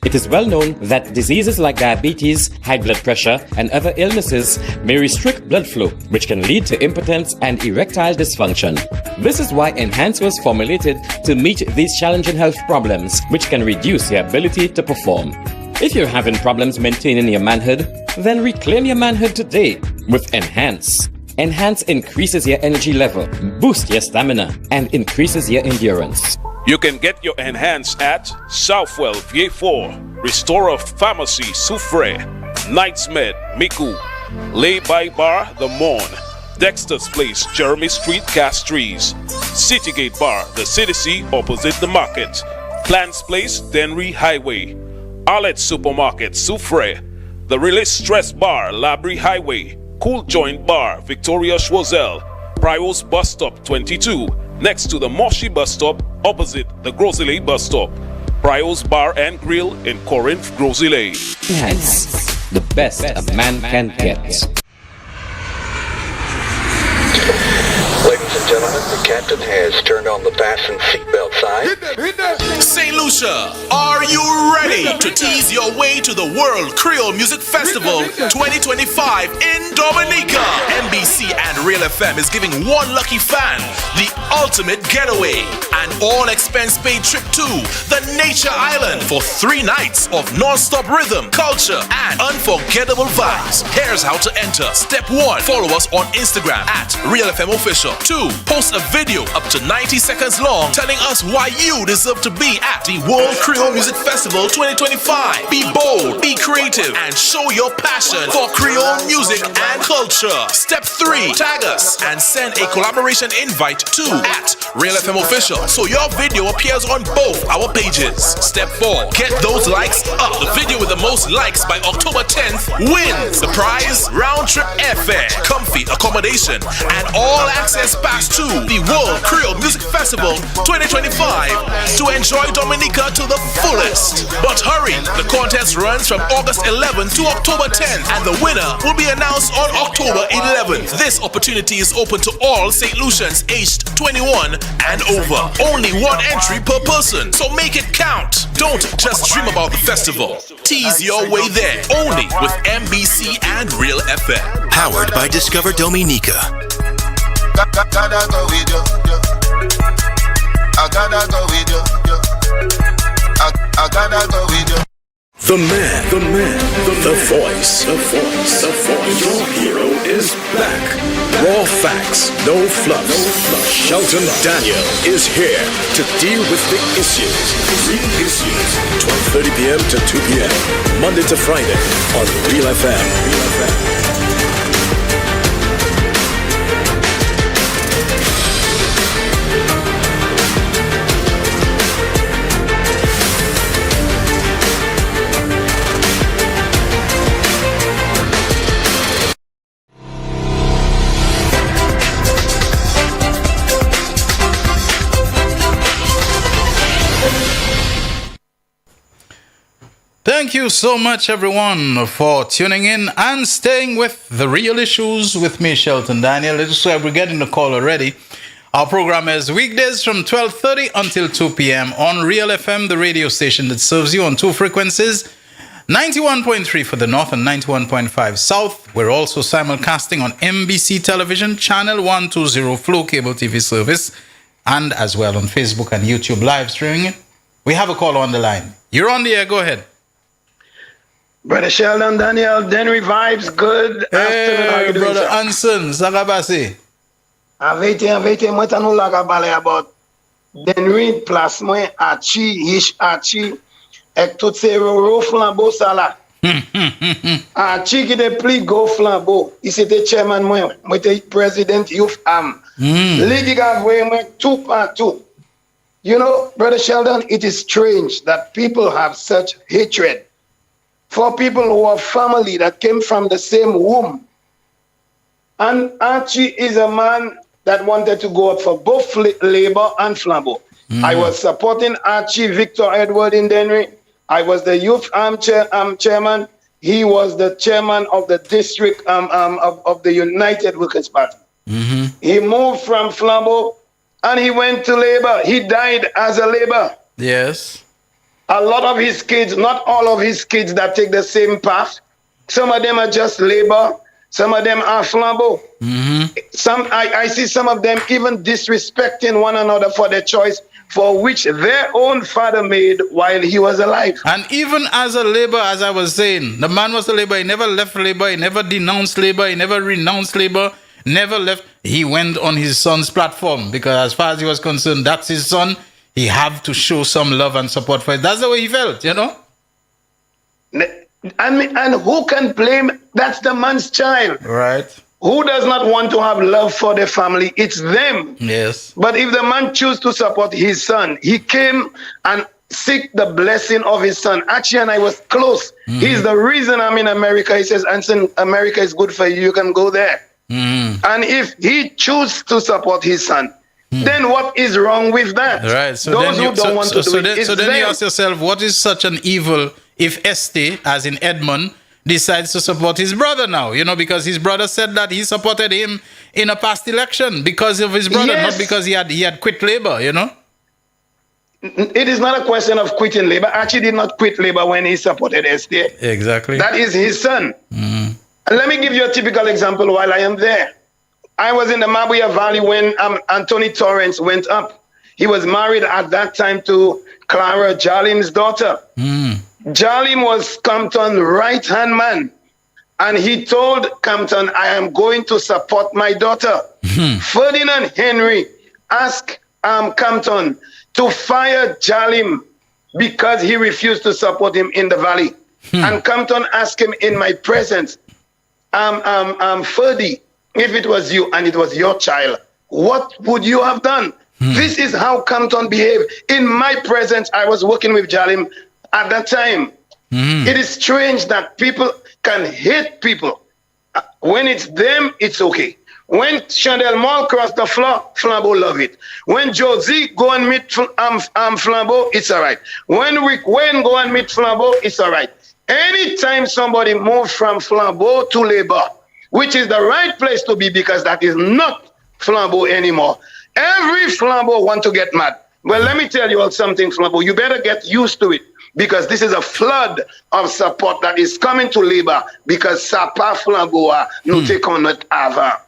It is well known that diseases like diabetes, high blood pressure, and other illnesses may restrict blood flow, which can lead to impotence and erectile dysfunction. This is why Enhance was formulated to meet these challenging health problems, which can reduce your ability to perform. If you're having problems maintaining your manhood, then reclaim your manhood today with Enhance. Enhance increases your energy level, boosts your stamina, and increases your endurance. You can get your Enhance at Southwell VA4, Restorer Pharmacy Soufre, Knights Med Miku, Lay by Bar The Morn, Dexter's Place Jeremy Street Castries, Citygate Bar The CDC opposite the market, Plants Place Denry Highway, Arlette Supermarket Soufre, The Release Stress Bar Labrie Highway, Cool Joint Bar Victoria Schwazel, Prios Bus Stop 22, next to the Moshi Bus Stop opposite the Grosile Bus Stop. Prios Bar and Grill in Corinth, Grosile. Enhance, the best a man can get. Ladies and gentlemen, the captain has turned on the fasten seatbelt sign. St. Lucia, are you ready to tease your way to the World Creole Music Festival 2025 in Dominica? MBC and Real FM is giving one lucky fan the ultimate getaway, an all-expense-paid trip to the Nature Island for 3 nights of non-stop rhythm, culture, and unforgettable vibes. Here's how to enter. Step 1, follow us on Instagram at Real FM Official. 2, post a video up to 90 seconds long telling us why you deserve to be at the World Creole Music Festival 2025. Be bold, be creative, and show your passion for Creole music and culture. Step 3, tag us and send a collaboration invite to at Real FM Official so your video appears on both our pages. Step 4, get those likes up. The video with the most likes by October 10th wins the prize: round-trip airfare, comfy accommodation, and all-access pass to the World Creole Music Festival 2025 to enjoy Dominica to the fullest. But hurry, the contest runs from August 11th to October 10th, and the winner will be announced on October 11th. This opportunity is open to all St. Lucians aged 21 and over. Only 1 entry per person, so make it count. Don't just dream about the festival. Tease your way there, only with MBC and Real FM. Powered by Discover Dominica. Gotta go with you. I gotta go with you. I gotta go with you. The man, the voice, the voice. Your hero is back. Raw facts, no fluffs. Shelton Daniel is here to deal with big issues. Real issues. 12:30 p.m. to 2 p.m. Monday to Friday on Real FM. you so much, everyone, for tuning in and staying with The Real Issues with me, Shelton Daniel. We're getting the call already. Our program is weekdays from 12:30 until 2 p.m. on Real FM, the radio station that serves you on two frequencies, 91.3 for the North and 91.5 South. We're also simulcasting on MBC Television, Channel 120 Flow Cable TV service, and as well on Facebook and YouTube live streaming. We have a call on the line. You're on the air. Go ahead. Brother Sheldon Daniel, Denry Vibes, good afternoon. How you doing, Brother sir? Anson, Sagabasi. Avete, moi tanou la ka pale about Denry place moi Archie, ek tout se ro flambeau ça là. Archie qui de pli go flambeau. Il c'était chairman moi était president youth Ligi ka voye moi tout partout. You know, Brother Sheldon, it is strange that people have such hatred for people who are family that came from the same womb. And Archie is a man that wanted to go up for both Labour and Flambeau. I was supporting Archie Victor Edward in Denry. I was the youth chairman. He was the chairman of the district of the United Workers' Party. He moved from Flambeau and he went to Labour. He died as a Labour. Yes. A lot of his kids, not all of his kids that take the same path. Some of them are just Labour. Some of them are Flambeau. I see some of them even disrespecting one another for their choice for which their own father made while he was alive. And even as a Labour, as I was saying, the man was a Labour. He never left Labour. He never denounced Labour. He never renounced Labour. Never left. He went on his son's platform because as far as he was concerned, that's his son. He had to show some love and support for it. That's the way he felt, you know? And who can blame? That's the man's child. Right. Who does not want to have love for their family? It's them. Yes. But if the man chooses to support his son, he came and seek the blessing of his son. Actually, and I was close. He's the reason I'm in America. He says, Anson, America is good for you. You can go there. And if he chooses to support his son, then what is wrong with that? Right. So those then you, who don't want to do it, so then you ask yourself, what is such an evil if Este, as in Edmund, decides to support his brother now? You know, because his brother said that he supported him in a past election because of his brother, not because he had quit Labour, you know? It is not a question of quitting Labour. Archie did not quit Labour when he supported Este. Exactly. That is his son. And let me give you a typical example while I am there. I was in the Mabuya Valley when Anthony Torrance went up. He was married at that time to Clara Jalim's daughter. Jalim was Compton's right-hand man. And he told Compton, I am going to support my daughter. Ferdinand Henry asked Compton to fire Jalim because he refused to support him in the valley. And Compton asked him in my presence, Ferdy, if it was you and it was your child, what would you have done? This is how Compton behaved. In my presence, I was working with Jalim at that time. It is strange that people can hate people. When it's them, it's okay. When Chandel Mall cross the floor, Flambeau love it. When Josie go and meet Flambeau, it's all right. When Rick Wayne go and meet Flambeau, it's all right. Anytime somebody moves from Flambeau to Labour, which is the right place to be because that is not Flambeau anymore, every Flambeau want to get mad. Well, let me tell you all something, Flambeau. You better get used to it because this is a flood of support that is coming to Labour because Sapa Flambeau no take on it avant.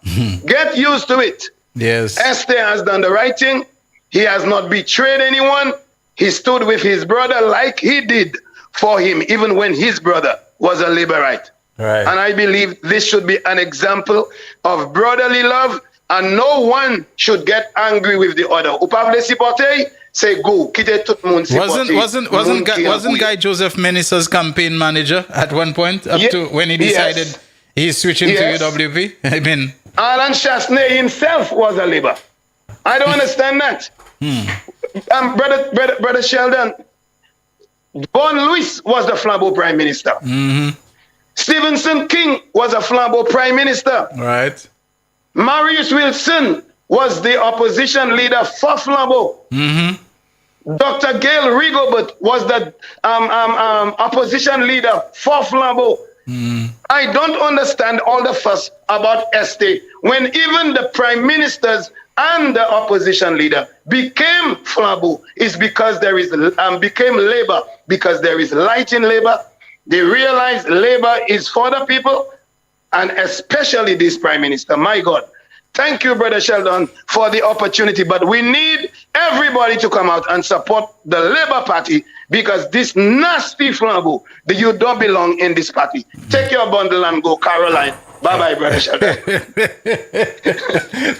Get used to it. Yes. Este has done the right thing. He has not betrayed anyone. He stood with his brother like he did for him, even when his brother was a Labourite. Right. And I believe this should be an example of brotherly love, and no one should get angry with the other. Ou pa vle sipote, say go. Kite tout moun sipote. Wasn't Guy Joseph Menissa's campaign manager at one point to when he decided he's switching to UWP? I mean, Alan Chasney himself was a Labour. I don't understand that. Brother Sheldon, Bon Lewis was the Flambeau Prime Minister. Stevenson King was a Flambeau Prime Minister. Right. Marius Wilson was the opposition leader for Flambeau. Dr. Gail Rigobert was the opposition leader for Flambeau. I don't understand all the fuss about Este when even the prime ministers and the opposition leader became Flambeau. Is because there is became Labour, because there is light in Labour. They realize Labour is for the people, and especially this prime minister. My God. Thank you, Brother Sheldon, for the opportunity. But we need everybody to come out and support the Labour Party, because this nasty Flambeau, you don't belong in this party. Take your bundle and go, Caroline. Bye-bye, Brother Sheldon.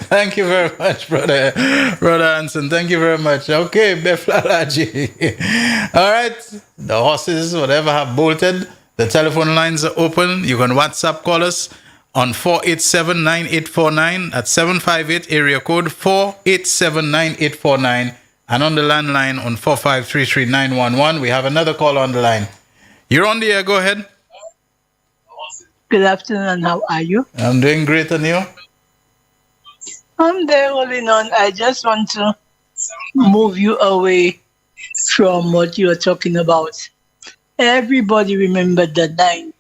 Thank you very much, Brother Hanson. Thank you very much. Okay, Beflalaji. All right, the horses, whatever, have bolted. The telephone lines are open. You can WhatsApp call us on 487-9849 at 758 area code 487-9849, and on the landline on 4533-911. We have another call on the line. You're on the air. Go ahead. Good afternoon. How are you? I'm doing great, and you? I'm there holding on. I just want to move you away from what you were talking about. Everybody remember the 9th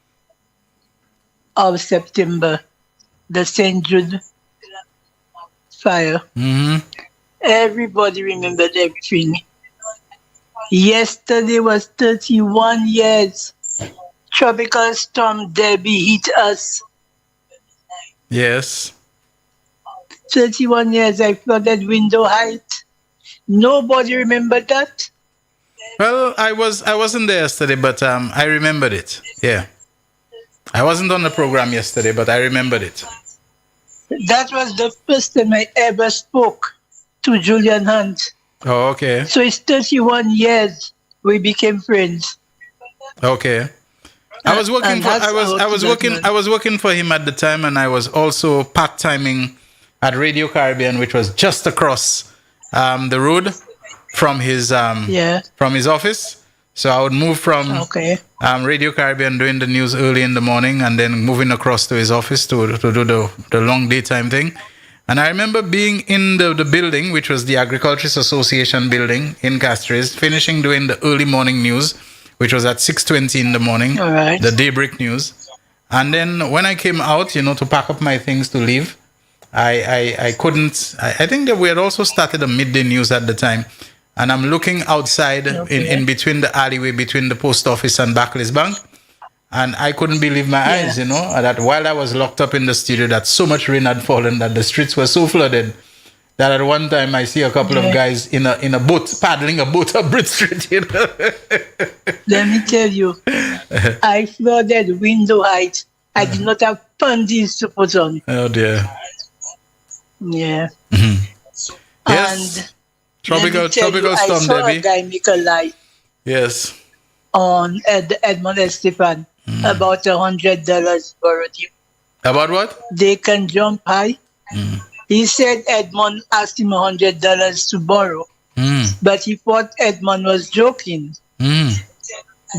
of September, the St. Jude fire. Everybody remembered everything. Yesterday was 31 years. Tropical storm Debbie hit us. Yes. 31 years I flooded Window Heights. Nobody remembered that? Well, I wasn't there yesterday, but I remembered it. Yeah. I wasn't on the program yesterday, but I remembered it. That was the first time I ever spoke to Julian Hunt. Oh, okay. So it's 31 years we became friends. Okay. I was working for him at the time, and I was also part-timing at Radio Caribbean, which was just across the road from his office. So I would move from Radio Caribbean doing the news early in the morning, and then moving across to his office to do the long daytime thing. And I remember being in the building, which was the Agriculturist Association building in Castries, finishing doing the early morning news, which was at 6:20 in the morning, the daybreak news. And then when I came out, to pack up my things to leave, I couldn't. I think that we had also started a midday news at the time. And I'm looking outside in between the alleyway between the post office and Barclays Bank. And I couldn't believe my eyes, that while I was locked up in the studio, that so much rain had fallen that the streets were so flooded that at one time I see a couple of guys in a boat, paddling a boat up Bridge Street. Let me tell you, I flooded Window Heights. I did not have panties to put on. Oh, dear. Yeah. Yes. And Tropical storm, Debbie. I saw a guy make a live on Edmond Estefan about $100 borrowed him. About what? They can jump high. He said Edmond asked him $100 to borrow, but he thought Edmond was joking.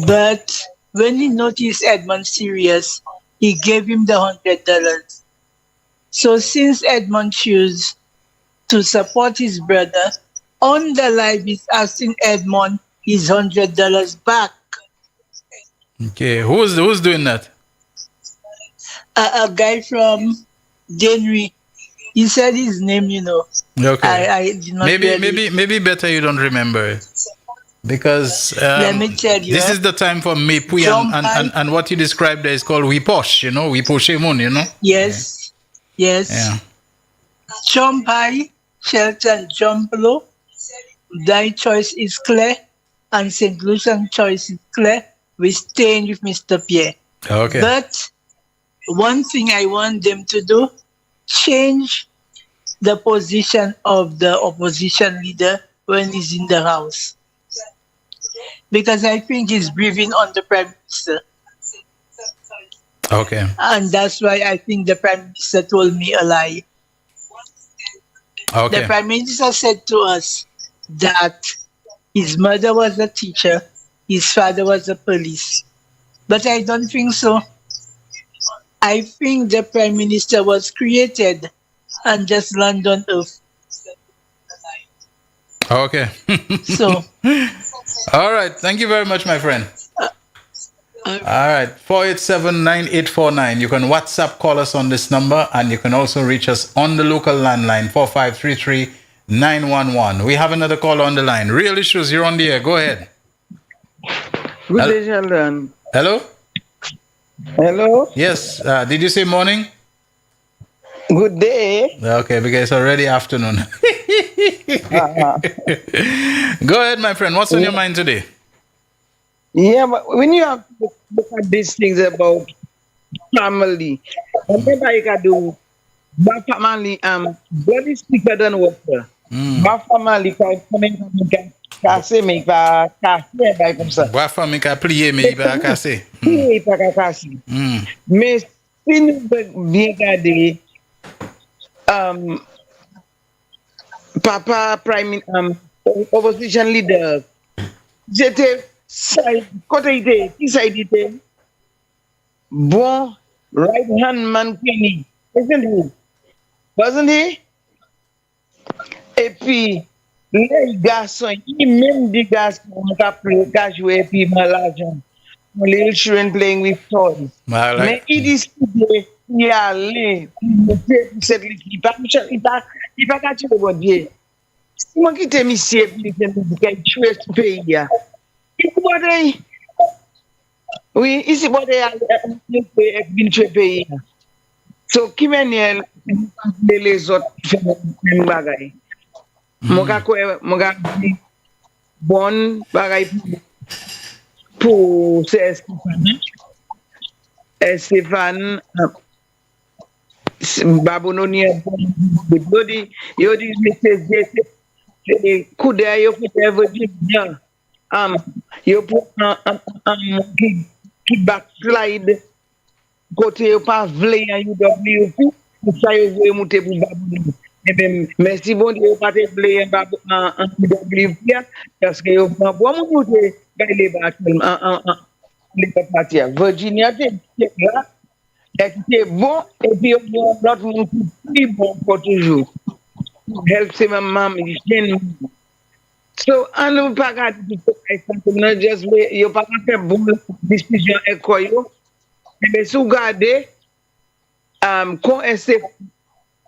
But when he noticed Edmond serious, he gave him the $100. So since Edmond chose to support his brother, on the live he's asking Edmond his $100 back. Okay, who's doing that? A guy from Denry. He said his name, Okay. I did not maybe better you don't remember it. Because let me tell you, this is the time for Mepui and what you described there is called Wiposh, Wiposh Moon, Yes. Yes. Yeah. Jump high, Shelton jump low. Thy choice is clear, and St. Lucian's choice is clear. We staying with Mr. Pierre. Okay. But one thing I want them to do, change the position of the opposition leader when he's in the house. Because I think he's breathing on the Prime Minister. Okay. And that's why I think the Prime Minister told me a lie. Okay. The Prime Minister said to us that his mother was a teacher, his father was a police. But I don't think so. I think the Prime Minister was created and just landed on earth. Okay. So. All right. Thank you very much, my friend. All right. 487-9849. You can WhatsApp call us on this number, and you can also reach us on the local landline, 4533-911. We have another call on the line. Real Issues, you're on the air. Go ahead. Good day, Sheldon. Hello? Hello? Yes. Did you say morning? Good day. Okay, because it's already afternoon. Go ahead, my friend. What's on your mind today? Yeah, but when you have to look at these things about family, whatever you can do, my family, blood is thicker than water. My family can casser, mais pas casser, pas comme ça. Ma famille can plier, mais il va casser. Il va pas casser. Mais si nous bien regarder, Papa Prime Opposition Leader, j'étais côté idée, qui ça était bon right hand man Kenny, wasn't he? Et puis les garçons, même des garçons qui jouent puis mal l'argent, les children playing with toys. Mais il décide d'y aller pour cette équipe. Il pas qu'à tuer bon Dieu. Si moi quitte monsieur puis il tuer ce pays. Oui, ici, bon, il y a un pays. So, qui mène les autres faire bagaille? Mon gars, bon bagaille pour Stéphane. Babononi, il dit, c'est coup d'œil, il bien. You put qui backslide côté pas vle en UWP ça yo monter pour Babylone mais si bon Dieu pas te vle en UWP parce que yo prend bon monter les les parties Virginia là était bon et puis l'autre monde plus bon pour toujours help c'est maman so, on ne peut pas garder just you pas faire bonne discussion avec yo. Mais si vous regardez, quand est-ce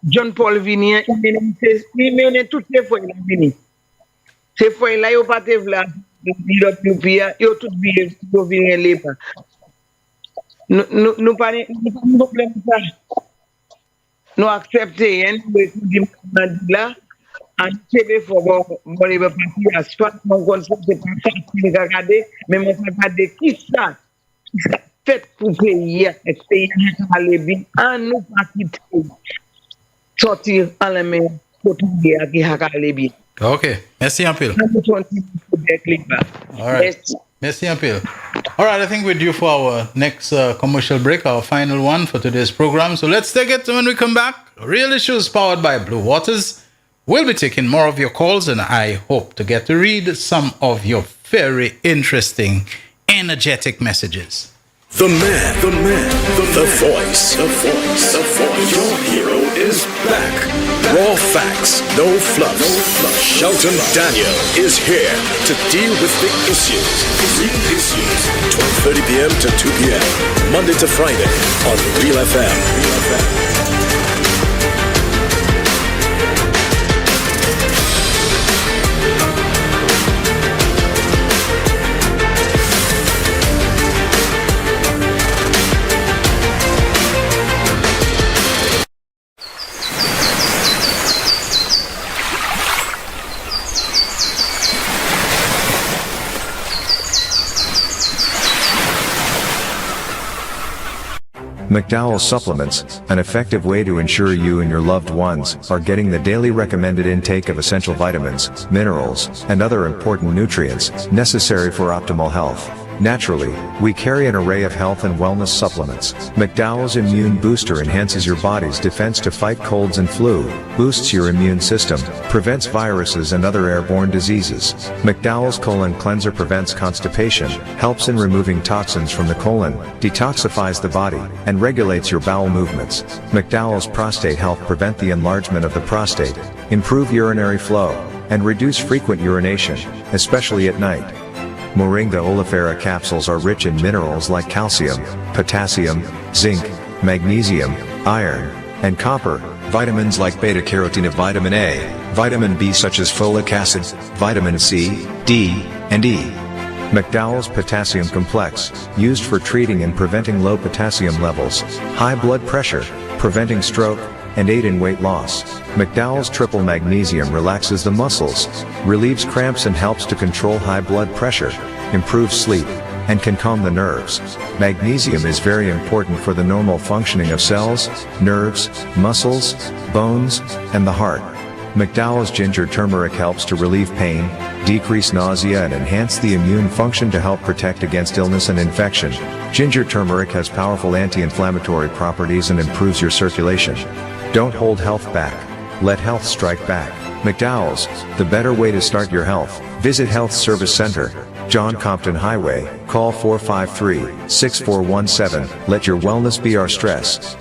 John Paul vini, il mène toutes les fois il vini. Ces fois là, yo pas te vla, yo tout bien, yo vini les pas. Nous pas problème ça. Nous accepter hein, là. And TV for whatever party as far mon concept c'est pas facile regarder mais mon regarder qui ça fait pour pays et pays aller bien en nous pas quitter sortir en la main pour tout bien qui aller bien. Okay, merci un peu. All right. Merci un peu. All right, I think we're due for our next commercial break, our final one for today's program. So let's take it when we come back. Real Issues powered by Blue Waters. We'll be taking more of your calls, and I hope to get to read some of your very interesting, energetic messages. The voice. Your hero is back. Raw facts, no fluff. Shelton Daniel is here to deal with the issues. Real Issues, 12:30 p.m. to 2 p.m. Monday to Friday on Real FM. McDowell supplements, an effective way to ensure you and your loved ones are getting the daily recommended intake of essential vitamins, minerals, and other important nutrients necessary for optimal health. Naturally, we carry an array of health and wellness supplements. McDowell's Immune Booster enhances your body's defense to fight colds and flu, boosts your immune system, prevents viruses and other airborne diseases. McDowell's Colon Cleanser prevents constipation, helps in removing toxins from the colon, detoxifies the body, and regulates your bowel movements. McDowell's Prostate Health prevent the enlargement of the prostate, improve urinary flow, and reduce frequent urination, especially at night. Moringa oleifera capsules are rich in minerals like calcium, potassium, zinc, magnesium, iron, and copper, vitamins like beta-carotene, vitamin A, vitamin B such as folic acid, vitamin C, D, and E. McDowell's Potassium Complex, used for treating and preventing low potassium levels, high blood pressure, preventing stroke, and aid in weight loss. McDowell's Triple Magnesium relaxes the muscles, relieves cramps and helps to control high blood pressure, improves sleep, and can calm the nerves. Magnesium is very important for the normal functioning of cells, nerves, muscles, bones, and the heart. McDowell's Ginger Turmeric helps to relieve pain, decrease nausea and enhance the immune function to help protect against illness and infection. Ginger turmeric has powerful anti-inflammatory properties and improves your circulation. Don't hold health back. Let health strike back. McDowell's, the better way to start your health. Visit Health Service Center, John Compton Highway. Call 453-6417. Let your wellness be our stress.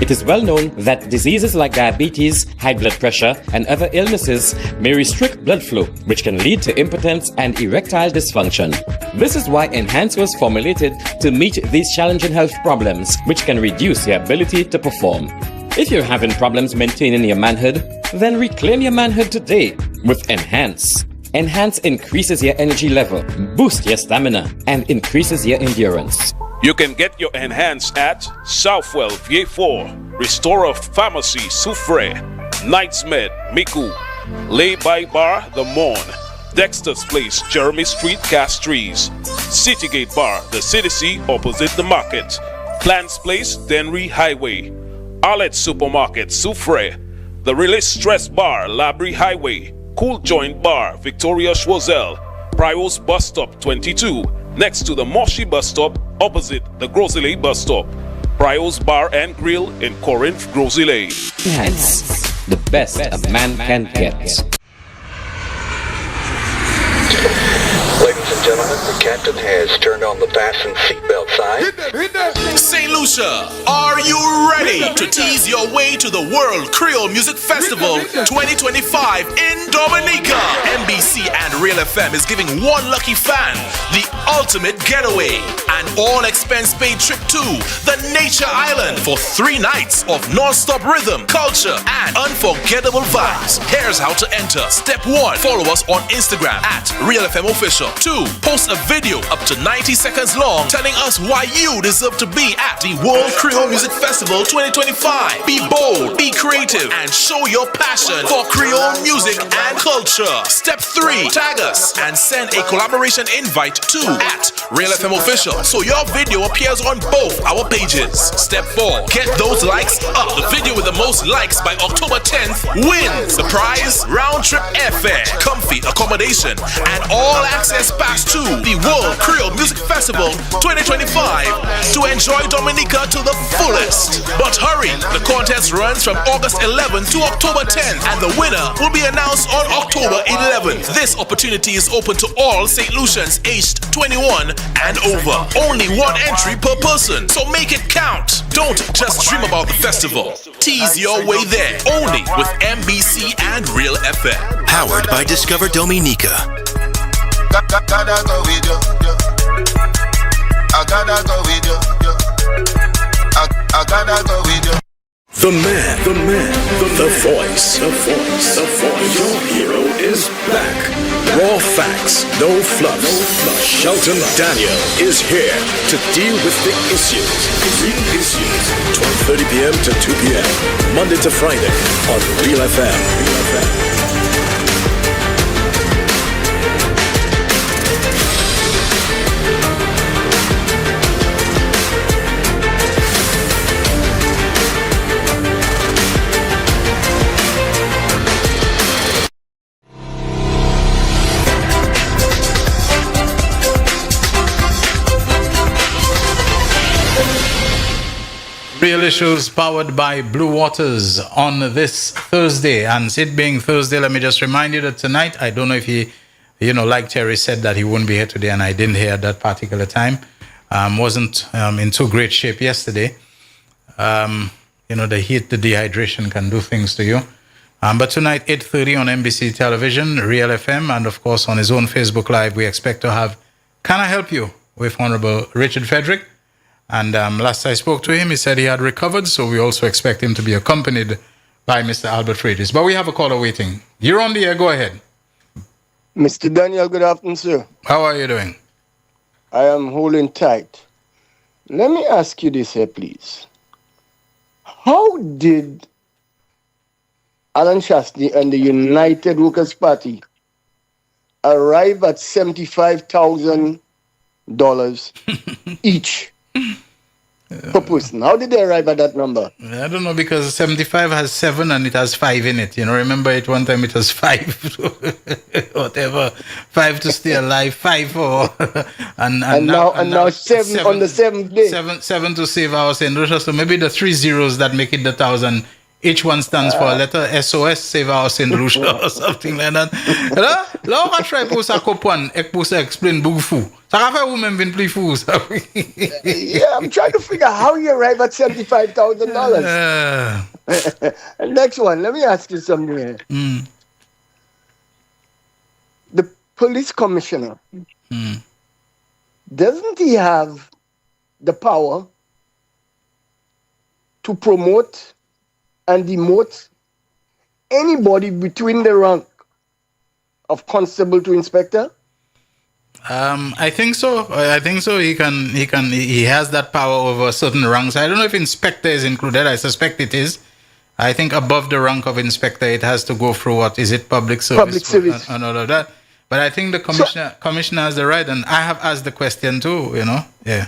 It is well known that diseases like diabetes, high blood pressure, and other illnesses may restrict blood flow, which can lead to impotence and erectile dysfunction. This is why Enhance was formulated to meet these challenging health problems, which can reduce your ability to perform. If you're having problems maintaining your manhood, then reclaim your manhood today with Enhance. Enhance increases your energy level, boosts your stamina, and increases your endurance. You can get your Enhance at Southwell VA4, Restorer Pharmacy Soufre, Knights Med Miku, Lay by Bar The Morn, Dexter's Place Jeremy Street Castries, Citygate Bar The CDC opposite the market, Plants Place Denry Highway, Arlette Supermarket Soufre, The Release Stress Bar Labrie Highway, Cool Joint Bar Victoria Schwazel, Prios Bus Stop 22, next to the Moshi Bus Stop opposite the Grosley Bus Stop. Prios Bar and Grill in Corinth, Grosley. Enhance, the best a man can get. Ladies and gentlemen, the captain has turned on the fasten seatbelt sign. St. Lucia, are you ready to tease your way to the World Creole Music Festival 2025 in Dominica? MBC and Real FM is giving one lucky fan the ultimate getaway, an all-expense-paid trip to the Nature Island for 3 nights of non-stop rhythm, culture, and unforgettable vibes. Here's how to enter. Step 1, follow us on Instagram at Real FM Official. 2, post a video up to 90 seconds long telling us why you deserve to be at the World Creole Music Festival 2025. Be bold, be creative, and show your passion for Creole music and culture. Step 3, tag us and send a collaboration invite to at Real FM Official so your video appears on both our pages. Step 4, get those likes up. The video with the most likes by October 10th wins the prize: round-trip airfare, comfy accommodation, and all-access pass to the World Creole Music Festival 2025 to enjoy Dominica to the fullest. But hurry, the contest runs from August 11th to October 10th, and the winner will be announced on October 11th. This opportunity is open to all St. Lucians aged 21 and over. Only one entry per person, so make it count. Don't just dream about the festival. Tease your way there, only with MBC and Real FM. Powered by Discover Dominica. Gotta go with you. I gotta go with you. I gotta go with you. The man, the voice. Your hero is back. Raw facts, no fluffs. Shelton Daniel is here to deal with the issues. Real issues. 12:30 p.m. to 2 p.m. Monday to Friday on Real FM. Real Issues powered by Blue Waters on this Thursday. And it being Thursday, let me just remind you that tonight, I don't know if he, like Terry said that he wouldn't be here today, and I didn't hear at that particular time. Wasn't in too great shape yesterday. The heat, the dehydration can do things to you. But tonight, 8:30 on NBC Television, Real FM, and of course on his own Facebook Live, we expect to have Can I Help You with Honorable Richard Frederick. And last I spoke to him, he said he had recovered, so we also expect him to be accompanied by Mr. Albert Freitas. But we have a caller waiting. You're on the air, go ahead. Mr. Daniel, good afternoon, sir. How are you doing? I am holding tight. Let me ask you this here, please. How did Alan Shastney and the United Workers' Party arrive at $75,000 each per person? How did they arrive at that number? I don't know, because 75 has 7 and it has 5 in it. You know, remember it one time it was 5, whatever, 5 to stay alive, 5 for, and now 7 on the 7th day. 7 to save our St. Lucia. So maybe the 3 zeros that make it the 1,000. Each one stands for a letter, SOS, Save Our St. Lucia, or something like that. Là, on va try pour ça comprendre et pour ça explain beaucoup fou. Ça va faire vous-même venir plus fou, ça. Yeah, I'm trying to figure how you arrive at $75,000. Next one, let me ask you something here. The police commissioner, doesn't he have the power to promote and demote anybody between the rank of constable to inspector? I think so. He has that power over certain ranks. I don't know if inspector is included. I suspect it is. I think above the rank of inspector, it has to go through what is it, public service? Public service. And all of that. But I think the commissioner has the right, and I have asked the question too, you know. Yeah.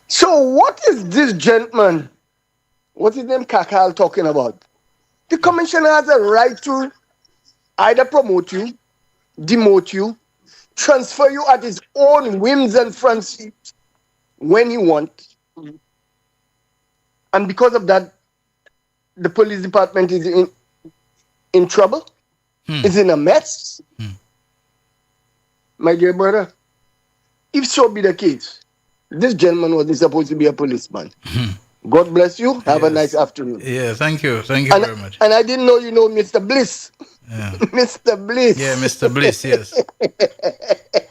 So what is this gentleman, what's his name, Kakal, talking about? The commissioner has a right to either promote you, demote you, transfer you at his own whims and fancy when he wants. And because of that, the police department is in trouble, is in a mess. My dear brother, if so be the case, this gentleman wasn't supposed to be a policeman. God bless you. Have a nice afternoon. Yeah, thank you. Thank you very much. And I didn't know you know Mr. Bliss. Yeah. Mr. Bliss. Yeah, Mr. Bliss, yes.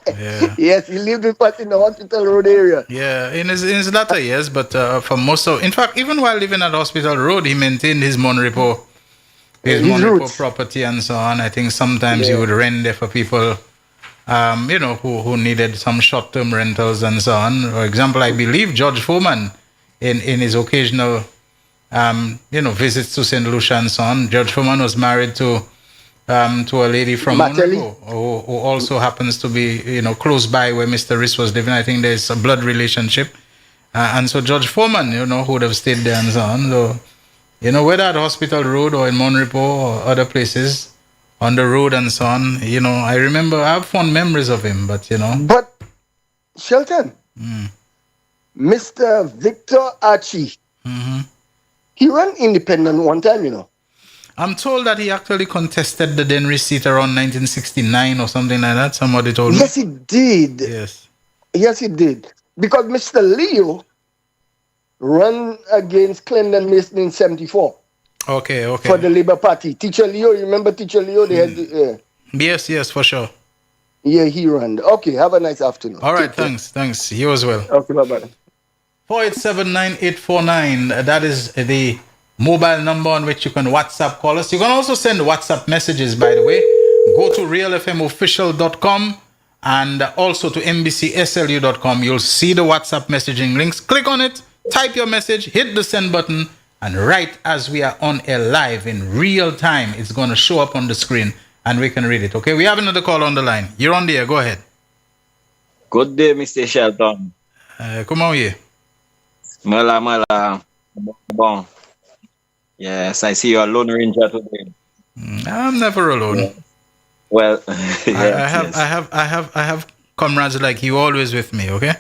Yeah. Yes, he lived with us in the Hospital Road area. Yeah, in his latter years, but for most of, in fact, even while living at Hospital Road, he maintained his Monrepo, property and so on. I think sometimes he would rent there for people, who needed some short-term rentals and so on. For example, I believe George Foreman, in his occasional, visits to St. Lucia and so on, George Foreman was married to a lady from Monroe, who also happens to be, close by where Mr. Riss was living. I think there's a blood relationship. And so George Foreman, who would have stayed there and so on. So, whether at Hospital Road or in Monrepo or other places on the road and so on, I remember, I have fond memories of him, but, But, Shelton, Mr. Victor Archie, he ran independent one time, I'm told that he actually contested the Denry seat around 1969 or something like that. Somebody told me. Yes, he did. Yes, he did. Because Mr. Leo ran against Clendon Mason in 74. Okay. For the Labour Party. Teacher Leo, you remember Teacher Leo? They had Yes, for sure. Yeah, he ran. Okay, have a nice afternoon. All right, thanks. You as well. Okay, bye-bye. 4879849. That is the mobile number on which you can WhatsApp call us. You can also send WhatsApp messages, by the way. Go to realfmofficial.com and also to mbcslu.com. You'll see the WhatsApp messaging links. Click on it, type your message, hit the send button, and right as we are on air live in real time, it's going to show up on the screen and we can read it. Okay, we have another call on the line. You're on the air. Go ahead. Good day, Mr. Shelton. Come on here. Mala. Bon. Yes, I see you're a lone ranger today. I'm never alone. Yeah. Well, I have comrades like you always with me, okay?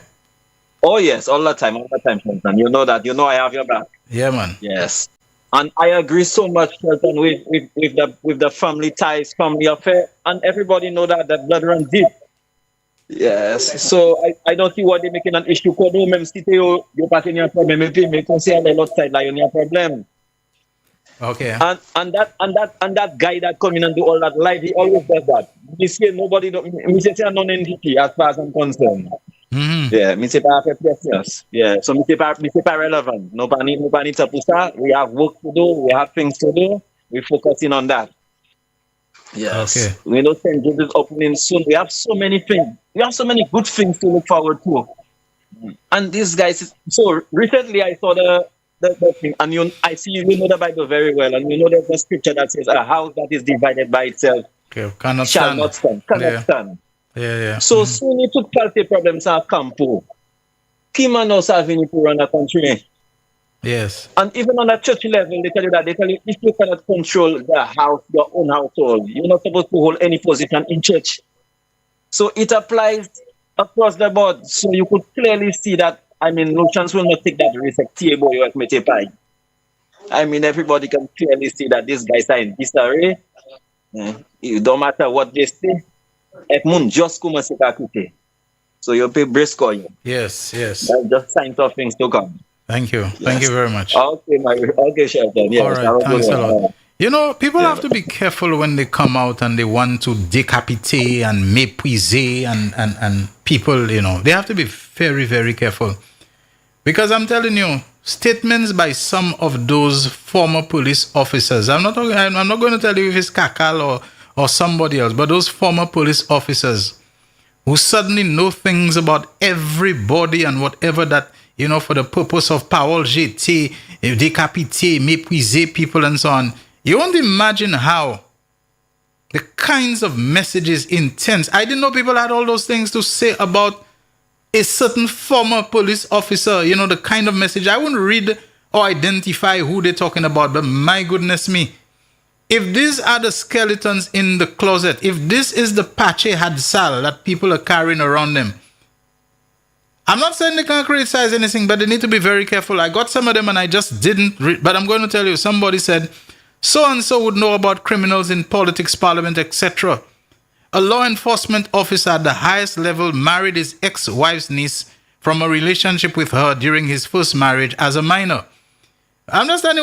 Oh yes, all the time, Shelton. You know that. You know I have your back. Yeah, man. Yes. And I agree so much, Shelton, with the family ties, family affair, and everybody know that blood run deep. Yes. So I don't see what they're making an issue. Quand même si tu as pas tenu un problème et puis mais quand c'est à l'autre side là, il y a un problème. Okay. And that guy that come in and do all that live, he always does that. Me say nobody, me say non-entity as far as I'm concerned. Mm-hmm. Yeah, me say pas yes. Yeah, so me say pas relevant. Nobody to push that. We have work to do. We have things to do. We're focusing on that. Yes. Okay. We know St. Jude is opening soon. We have so many things. We have so many good things to look forward to. And these guys, so recently I saw the thing, and I see you know the Bible very well, and you know there's a scripture that says a house that is divided by itself cannot stand. stand. Yeah. So soon it took quality problems at Campo. Kima no serving to run a country. Yes. And even on a church level, they tell you if you cannot control the house, your own household, you're not supposed to hold any position in church. So it applies across the board. So you could clearly see that, Lucians will not take that risk. Everybody can clearly see that these guys are in disarray. It don't matter what they say. Just come and so you pay brisk on you. Yes. That's just signs of things to come. Thank you. Thank you very much. Okay, Shelton. Yes, all right, thanks a lot. People have to be careful when they come out and they want to decapitate and mépriser and people, they have to be very, very careful. Because I'm telling you, statements by some of those former police officers, I'm not going to tell you if it's Kakal or somebody else, but those former police officers who suddenly know things about everybody and whatever that, for the purpose of power, jeter, décapiter, mépriser people and so on. You won't imagine how the kinds of messages intense. I didn't know people had all those things to say about a certain former police officer, the kind of message. I wouldn't read or identify who they're talking about, but my goodness me. If these are the skeletons in the closet, if this is the Pache Hadsal that people are carrying around them, I'm not saying they can't criticize anything, but they need to be very careful. I got some of them and I just didn't read, but I'm going to tell you, somebody said, so-and-so would know about criminals in politics, parliament, etc. A law enforcement officer at the highest level married his ex-wife's niece from a relationship with her during his first marriage as a minor. I'm not saying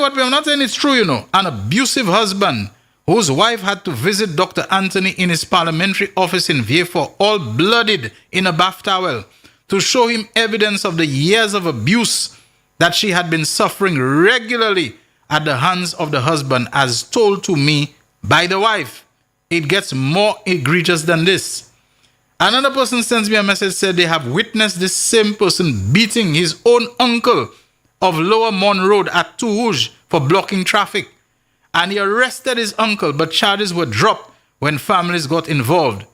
it's true, An abusive husband whose wife had to visit Dr. Anthony in his parliamentary office in Vieux-Fort, all blooded in a bath towel, to show him evidence of the years of abuse that she had been suffering regularly at the hands of the husband, as told to me by the wife. It gets more egregious than this. Another person sends me a message, said they have witnessed this same person beating his own uncle of Lower Mon Road at Tourouge for blocking traffic. And he arrested his uncle, but charges were dropped when families got involved.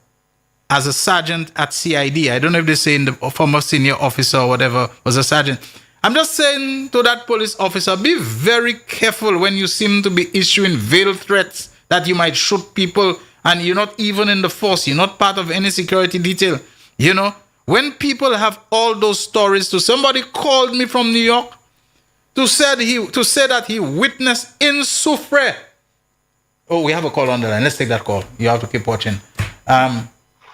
As a sergeant at CID, I don't know if they say in the former senior officer or whatever was a sergeant. I'm just saying to that police officer, be very careful when you seem to be issuing veiled threats that you might shoot people and you're not even in the force, you're not part of any security detail. When people have all those stories, somebody called me from New York to say that he witnessed in Soufrière. Oh, we have a call on the line. Let's take that call. You have to keep watching.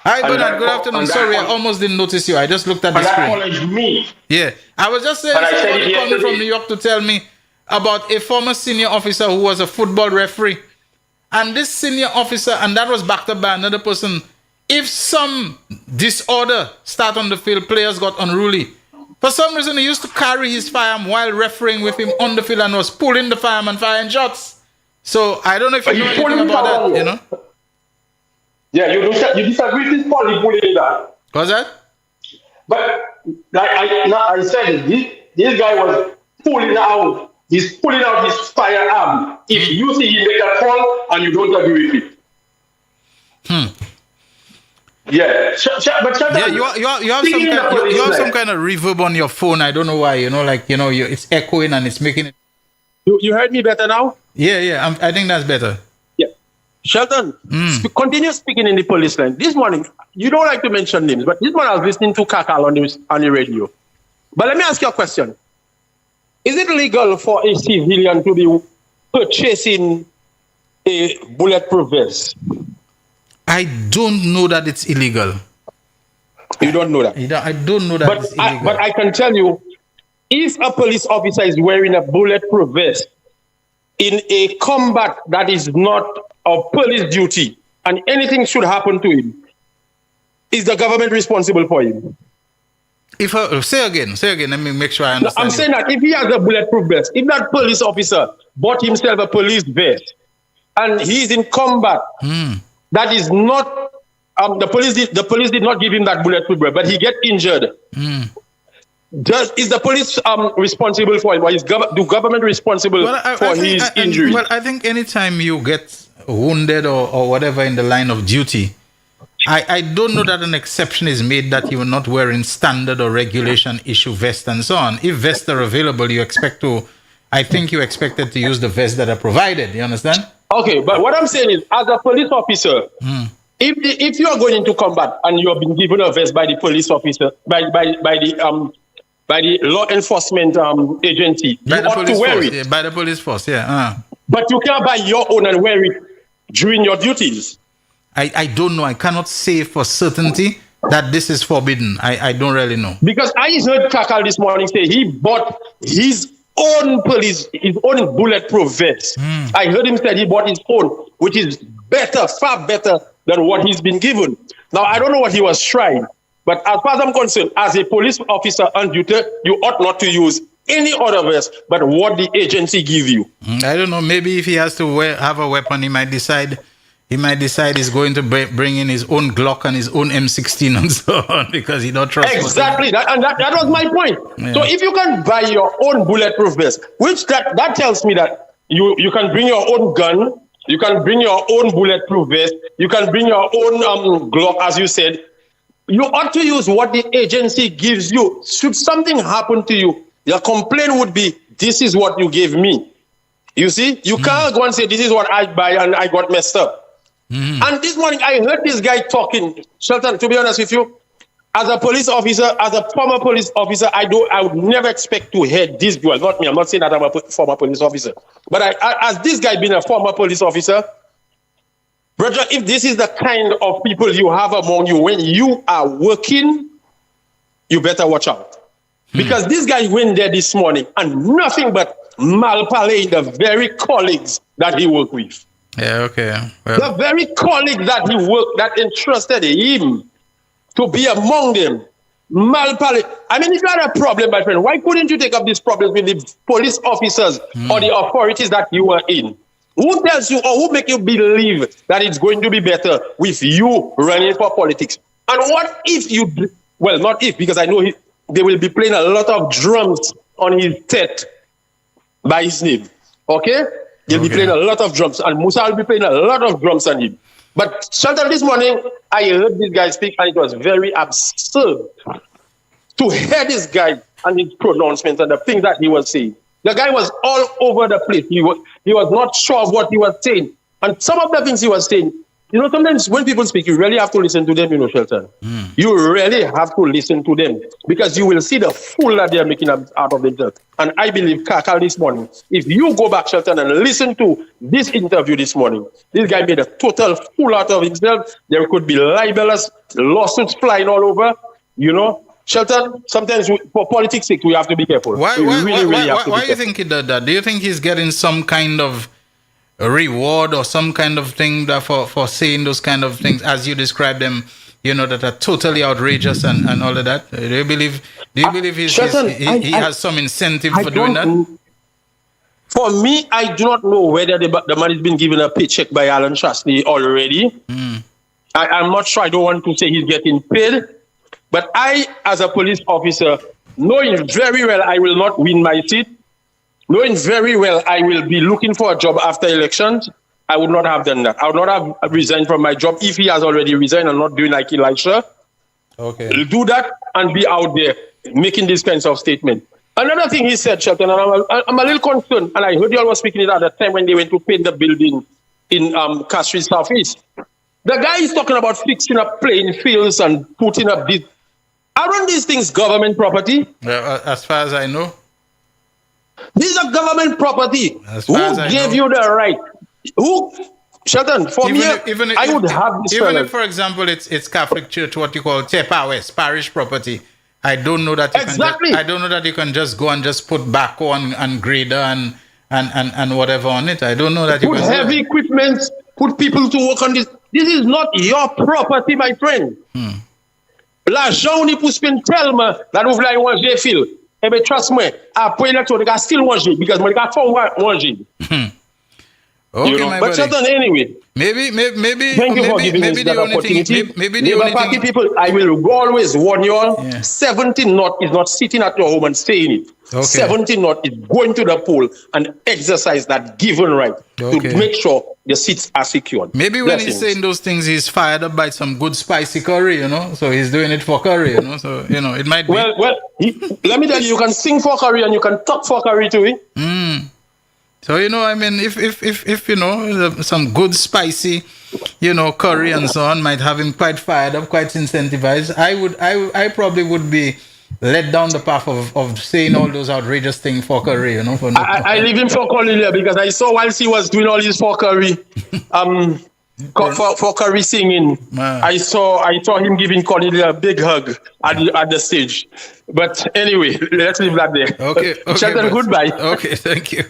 Hi, Bernard. Good afternoon. Sorry, I almost didn't notice you. I just looked at the screen. That call is me. Yeah. I was just saying, somebody called me from New York to tell me about a former senior officer who was a football referee. And this senior officer, and that was backed up by another person, if some disorder start on the field, players got unruly. For some reason, he used to carry his firearm while refereeing with him on the field and was pulling the firearm and firing shots. So I don't know if you know anything about that, Yeah, you disagree with this part, you pulling that. What's that? But like I said, this guy was pulling out. He's pulling out his firearm. If you see him make a call and you don't agree with it. Yeah, you have some kind of reverb on your phone. I don't know why. It's echoing and it's making it. You heard me better now? Yeah. I think that's better. Yeah, Shelton, continue speaking in the police line. This morning, you don't like to mention names, but this morning I was listening to Kakal on the radio. But let me ask you a question: is it legal for a civilian to be purchasing a bulletproof vest? I don't know that it's illegal. You don't know that? I don't know that it's illegal. But I can tell you, if a police officer is wearing a bulletproof vest, in a combat that is not a police duty and anything should happen to him, is the government responsible for him? If say again, let me make sure I understand. I'm saying that if he has a bulletproof vest, if that police officer bought himself a police vest and he's in combat, that is not the police did not give him that bulletproof vest, but he get injured. Is the police responsible for him, or is government responsible for his injury? Well, I think anytime you get wounded or whatever in the line of duty, I don't know that an exception is made that you are not wearing standard or regulation issue vest and so on. If vests are available, I think you expected to use the vests that are provided. You understand? Okay, but what I'm saying is, as a police officer, if you are going into combat and you have been given a vest by the police officer, by the law enforcement agency, you ought to wear it. Yeah, by the police force, yeah. But you can't buy your own and wear it during your duties. I don't know. I cannot say for certainty that this is forbidden. I don't really know. Because I heard Kakal this morning say he bought his own bulletproof vest. I heard him say he bought his own, which is better, far better than what he's been given. Now, I don't know what he was trying, but as far as I'm concerned, as a police officer on duty, you ought not to use any other vest but what the agency give you. I don't know. Maybe if he has to have a weapon, he might decide he's going to bring in his own Glock and his own M16 and so on because he don't trust. Exactly, that was my point. Yeah. So if you can buy your own bulletproof vest, which that tells me that you can bring your own gun, you can bring your own bulletproof vest, you can bring your own Glock, as you said. You ought to use what the agency gives you. Should something happen to you, your complaint would be, this is what you gave me. You see, you can't go and say, this is what I buy and I got messed up. And this morning, I heard this guy talking. Shelton, to be honest with you, as a police officer, as a former police officer, I would never expect to hear this. Well, not me. I'm not saying that I'm a former police officer. But as this guy being a former police officer, brother, if this is the kind of people you have among you when you are working, you better watch out. Because this guy went there this morning and nothing but malpale in the very colleagues that he worked with. Yeah, okay. Well, the very colleague that he worked, that entrusted him to be among them, malpale. I mean, if you had a problem, my friend, why couldn't you take up this problem with the police officers or the authorities that you were in? Who tells you or who make you believe that it's going to be better with you running for politics? And what if you, well, not if, because I know they will be playing a lot of drums on his set by his name, okay? They'll be playing a lot of drums, and Musa will be playing a lot of drums on him. But Shelton, this morning, I heard this guy speak, and it was very absurd to hear this guy and his pronouncements and the things that he was saying. The guy was all over the place. He was not sure of what he was saying. And some of the things he was saying, you know, sometimes when people speak, you really have to listen to them, you know, Shelton. You really have to listen to them because you will see the fool that they are making out of themselves. And I believe, Kakal, this morning, if you go back, Shelton, and listen to this interview this morning, this guy made a total fool out of himself. There could be libelous lawsuits flying all over, you know. Shelton, sometimes for politics' sake, we have to be careful. Why do you think he did that? Do you think he's getting some kind of a reward or some kind of thing that for saying those kind of things as you describe them, you know, that are totally outrageous and all of that? Do you believe he has some incentive for doing that? For me, I do not know whether the man has been given a paycheck by Alan Shastley already. I'm not sure. I don't want to say he's getting paid. But I, as a police officer, knowing very well I will not win my seat, knowing very well I will be looking for a job after elections, I would not have done that. I would not have resigned from my job if he has already resigned and not doing like Elisha. Okay. Do that and be out there making these kinds of statements. Another thing he said, Shelton, and I'm a little concerned, and I heard you all was speaking it at the time when they went to paint the building in Castries Southeast. The guy is talking about fixing up playing fields and putting up this. Aren't these things government property? As far as I know. These are government property. Who gave you the right? Who? Shelton, for me, I would have this. Even if, for example, it's Catholic Church, what you call Tepa West, parish property, I don't know that you can just go and just put backhoe and grader and whatever on it. I don't know that you put can heavy equipment, put people to work on this. This is not your property, my friend. L'argent, on y pour spend tellement, là, nous voulons manger, Phil. Eh bien, trust me, après l'élection, on va still manger, because we got for manger. Okay, you know? my But buddy. Shelton, anyway. Maybe. Thank you for giving us that opportunity. Labour Party people, I will always warn you all. 17 North is not sitting at your home and saying it. Okay. 17 North is going to the poll and exercise that given right to make sure the seats are secured. Maybe when he's saying those things, he's fired up by some good spicy curry, you know. So he's doing it for curry, you know. So it might be. Well, let me tell you, you can sing for curry and you can talk for curry too. So I mean, if some good spicy, curry and so on might have him quite fired up, quite incentivized. I probably would be led down the path of saying all those outrageous things for curry, I leave him for Cornelia because I saw whilst he was doing all his for curry, for curry singing, I saw him giving Cornelia a big hug at the stage. But anyway, let's leave that there. Okay. Shelton, goodbye. Okay, thank you.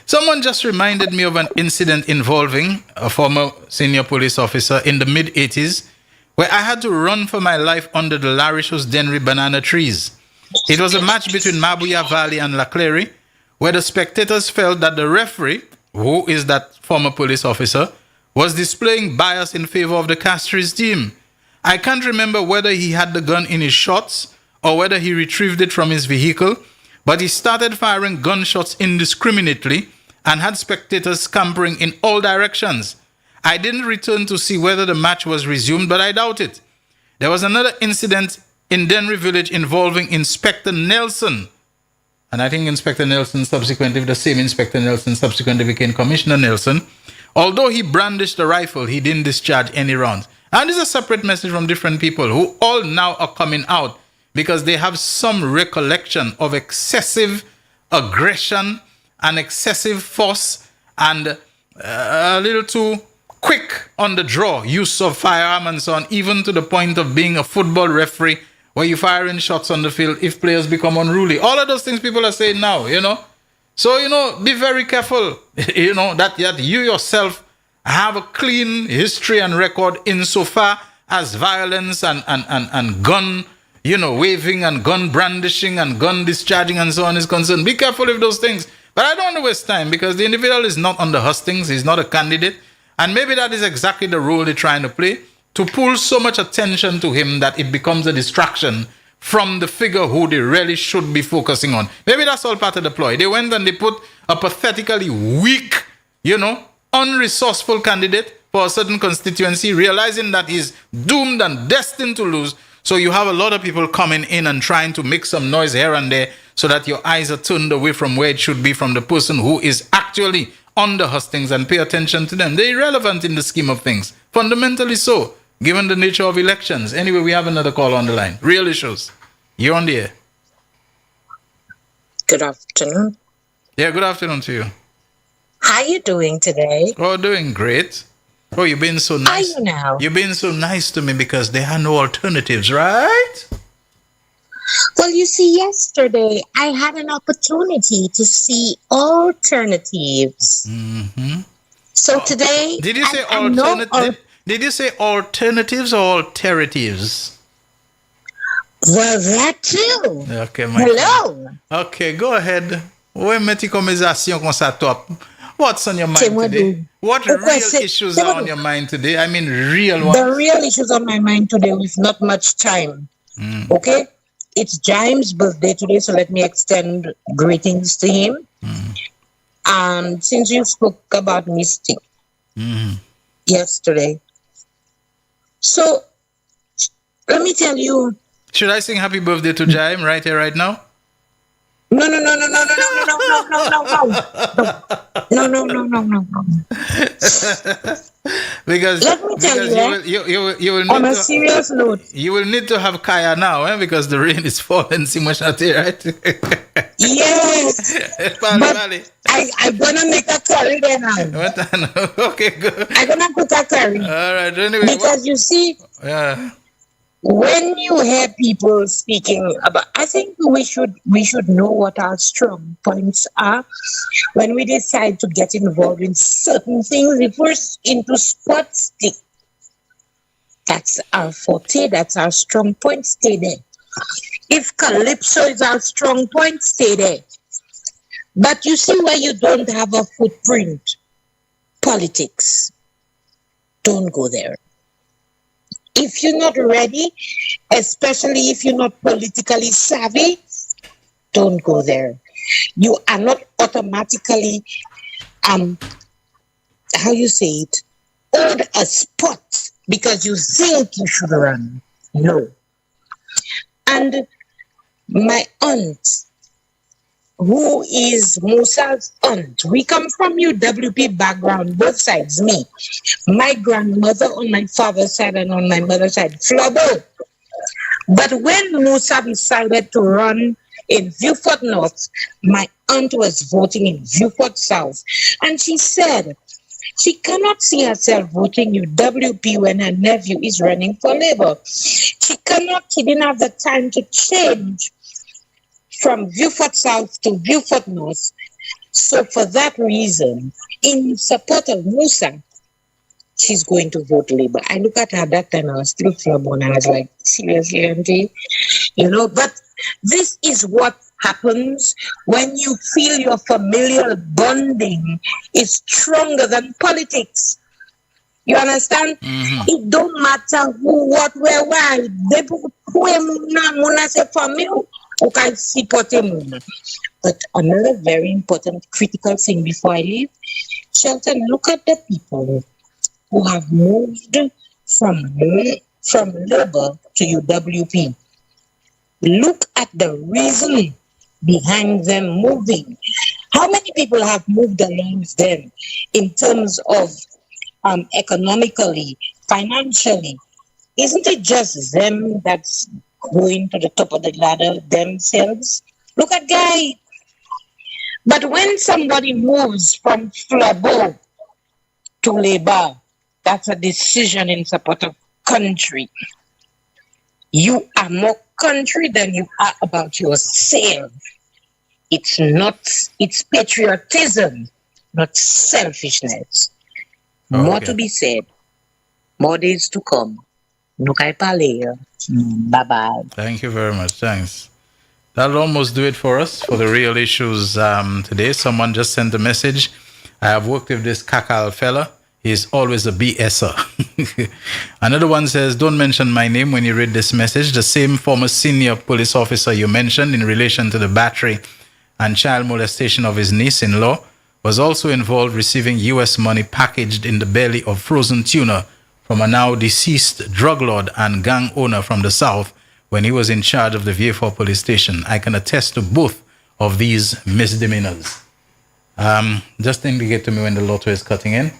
Someone just reminded me of an incident involving a former senior police officer in the mid-80s where I had to run for my life under the Larishos Dennery banana trees. It was a match between Mabuya Valley and La Clary, where the spectators felt that the referee, who is that former police officer, was displaying bias in favor of the Castries team. I can't remember whether he had the gun in his shots or whether he retrieved it from his vehicle, but he started firing gunshots indiscriminately and had spectators scampering in all directions. I didn't return to see whether the match was resumed, but I doubt it. There was another incident in Dennery Village involving Inspector Nelson. And I think Inspector Nelson subsequently, the same Inspector Nelson subsequently became Commissioner Nelson. Although he brandished the rifle, he didn't discharge any rounds. And this is a separate message from different people who all now are coming out because they have some recollection of excessive aggression and excessive force and a little too quick on the draw use of firearm and so on, even to the point of being a football referee where you fire in shots on the field if players become unruly. All of those things people are saying now, So, be very careful, that you yourself have a clean history and record insofar as violence and gun, waving and gun brandishing and gun discharging and so on is concerned. Be careful with those things. But I don't want to waste time because the individual is not on the hustings. He's not a candidate. And maybe that is exactly the role they're trying to play, to pull so much attention to him that it becomes a distraction from the figure who they really should be focusing on. Maybe that's all part of the ploy. They went and they put a pathetically weak, unresourceful candidate for a certain constituency, realizing that he's doomed and destined to lose. So you have a lot of people coming in and trying to make some noise here and there so that your eyes are turned away from where it should be, from the person who is actually on the hustings, and pay attention to them. They're irrelevant in the scheme of things. Fundamentally so, given the nature of elections. Anyway, we have another call on the line. Real Issues. You're on the air. Good afternoon. Yeah, good afternoon to you. How you doing today? Oh, doing great. Oh, you've been so nice. Are you now? You've been so nice to me because there are no alternatives, right? Well, you see, yesterday I had an opportunity to see alternatives. Mm-hmm. So today... Did you say alternative? Did you say alternatives or alternatives? Well, that too. Okay, hello. Friend. Okay, go ahead. What's on your mind today? What real issues are on your mind today? I mean, real ones. The real issues on my mind today with not much time. Okay? It's James' birthday today, so let me extend greetings to him. And since you spoke about Mystic yesterday, so let me tell you. Should I sing happy birthday to James right here, right now? No. Because let me tell you will on a serious note. You will need to have Kaya now, because the rain is falling so much out here, right? Yes. But I'm gonna make a curry there now. Okay, good. I'm gonna put a curry. All right. Anyway, because you see, when you hear people speaking about, I think we should know what our strong points are when we decide to get involved in certain things. If we're into sports, that's our forte, that's our strong point, stay there. If calypso is our strong point, stay there. But you see where you don't have a footprint, politics, don't go there. If you're not ready, especially if you're not politically savvy, don't go there. You are not automatically, how you say it, owed a spot because you think you should run. No. And my aunt, who is Musa's aunt, we come from UWP background, both sides, me. My grandmother on my father's side and on my mother's side, Flabo. But when Musa decided to run in Viewfort North, my aunt was voting in Viewfort South. And she said she cannot see herself voting UWP when her nephew is running for Labour. She didn't have the time to change from Viewfort South to Viewfort North. So for that reason, in support of Musa, she's going to vote Labour. I look at her that time, I was still flabbergasted, and I was like, seriously, auntie? You know, but this is what happens when you feel your familial bonding is stronger than politics. You understand? Mm-hmm. It don't matter who, what, where, why. But another very important critical thing before I leave, Shelton, look at the people who have moved from Labour to UWP. Look at the reason behind them moving. How many people have moved along with them in terms of economically, financially? Isn't it just them that's going to the top of the ladder themselves? Look at Guy. But when somebody moves from Flabo to Labour, that's a decision in support of country. You are more country than you are about yourself. It's patriotism, not selfishness. Okay. More to be said. More days to come. Bye-bye. Thank you very much. Thanks. That'll almost do it for us for the real issues today. Someone just sent a message. I have worked with this Kakal fella. He's always a BSer. Another one says, don't mention my name when you read this message. The same former senior police officer you mentioned in relation to the battery and child molestation of his niece-in-law was also involved receiving U.S. money packaged in the belly of frozen tuna from a now deceased drug lord and gang owner from the south when he was in charge of the VA4 police station. I can attest to both of these misdemeanors. Just indicate to me when the lotto is cutting in.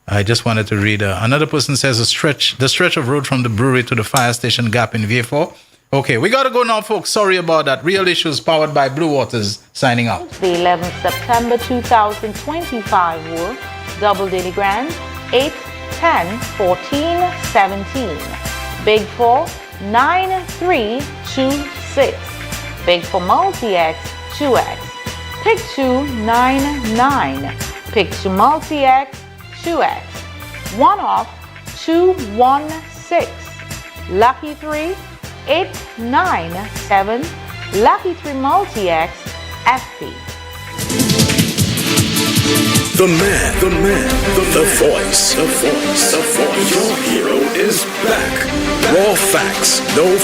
I just wanted to read. Another person says the stretch of road from the brewery to the fire station gap in VA4. Okay, we got to go now, folks. Sorry about that. Real Issues powered by Blue Waters. Signing out. The 11th September 2025 war. Double Daily Grand. 8, 10, 14, 17. Big 4, 9, 3, 2, 6. Big 4 multi-X, 2X. Pick 2, 9, 9. Pick 2 multi-X, 2X. One off, 2, 1, 6. Lucky 3, 8, 9, 7. Lucky 3 multi-X, FP. The man, the voice. Your hero is back. Raw facts, no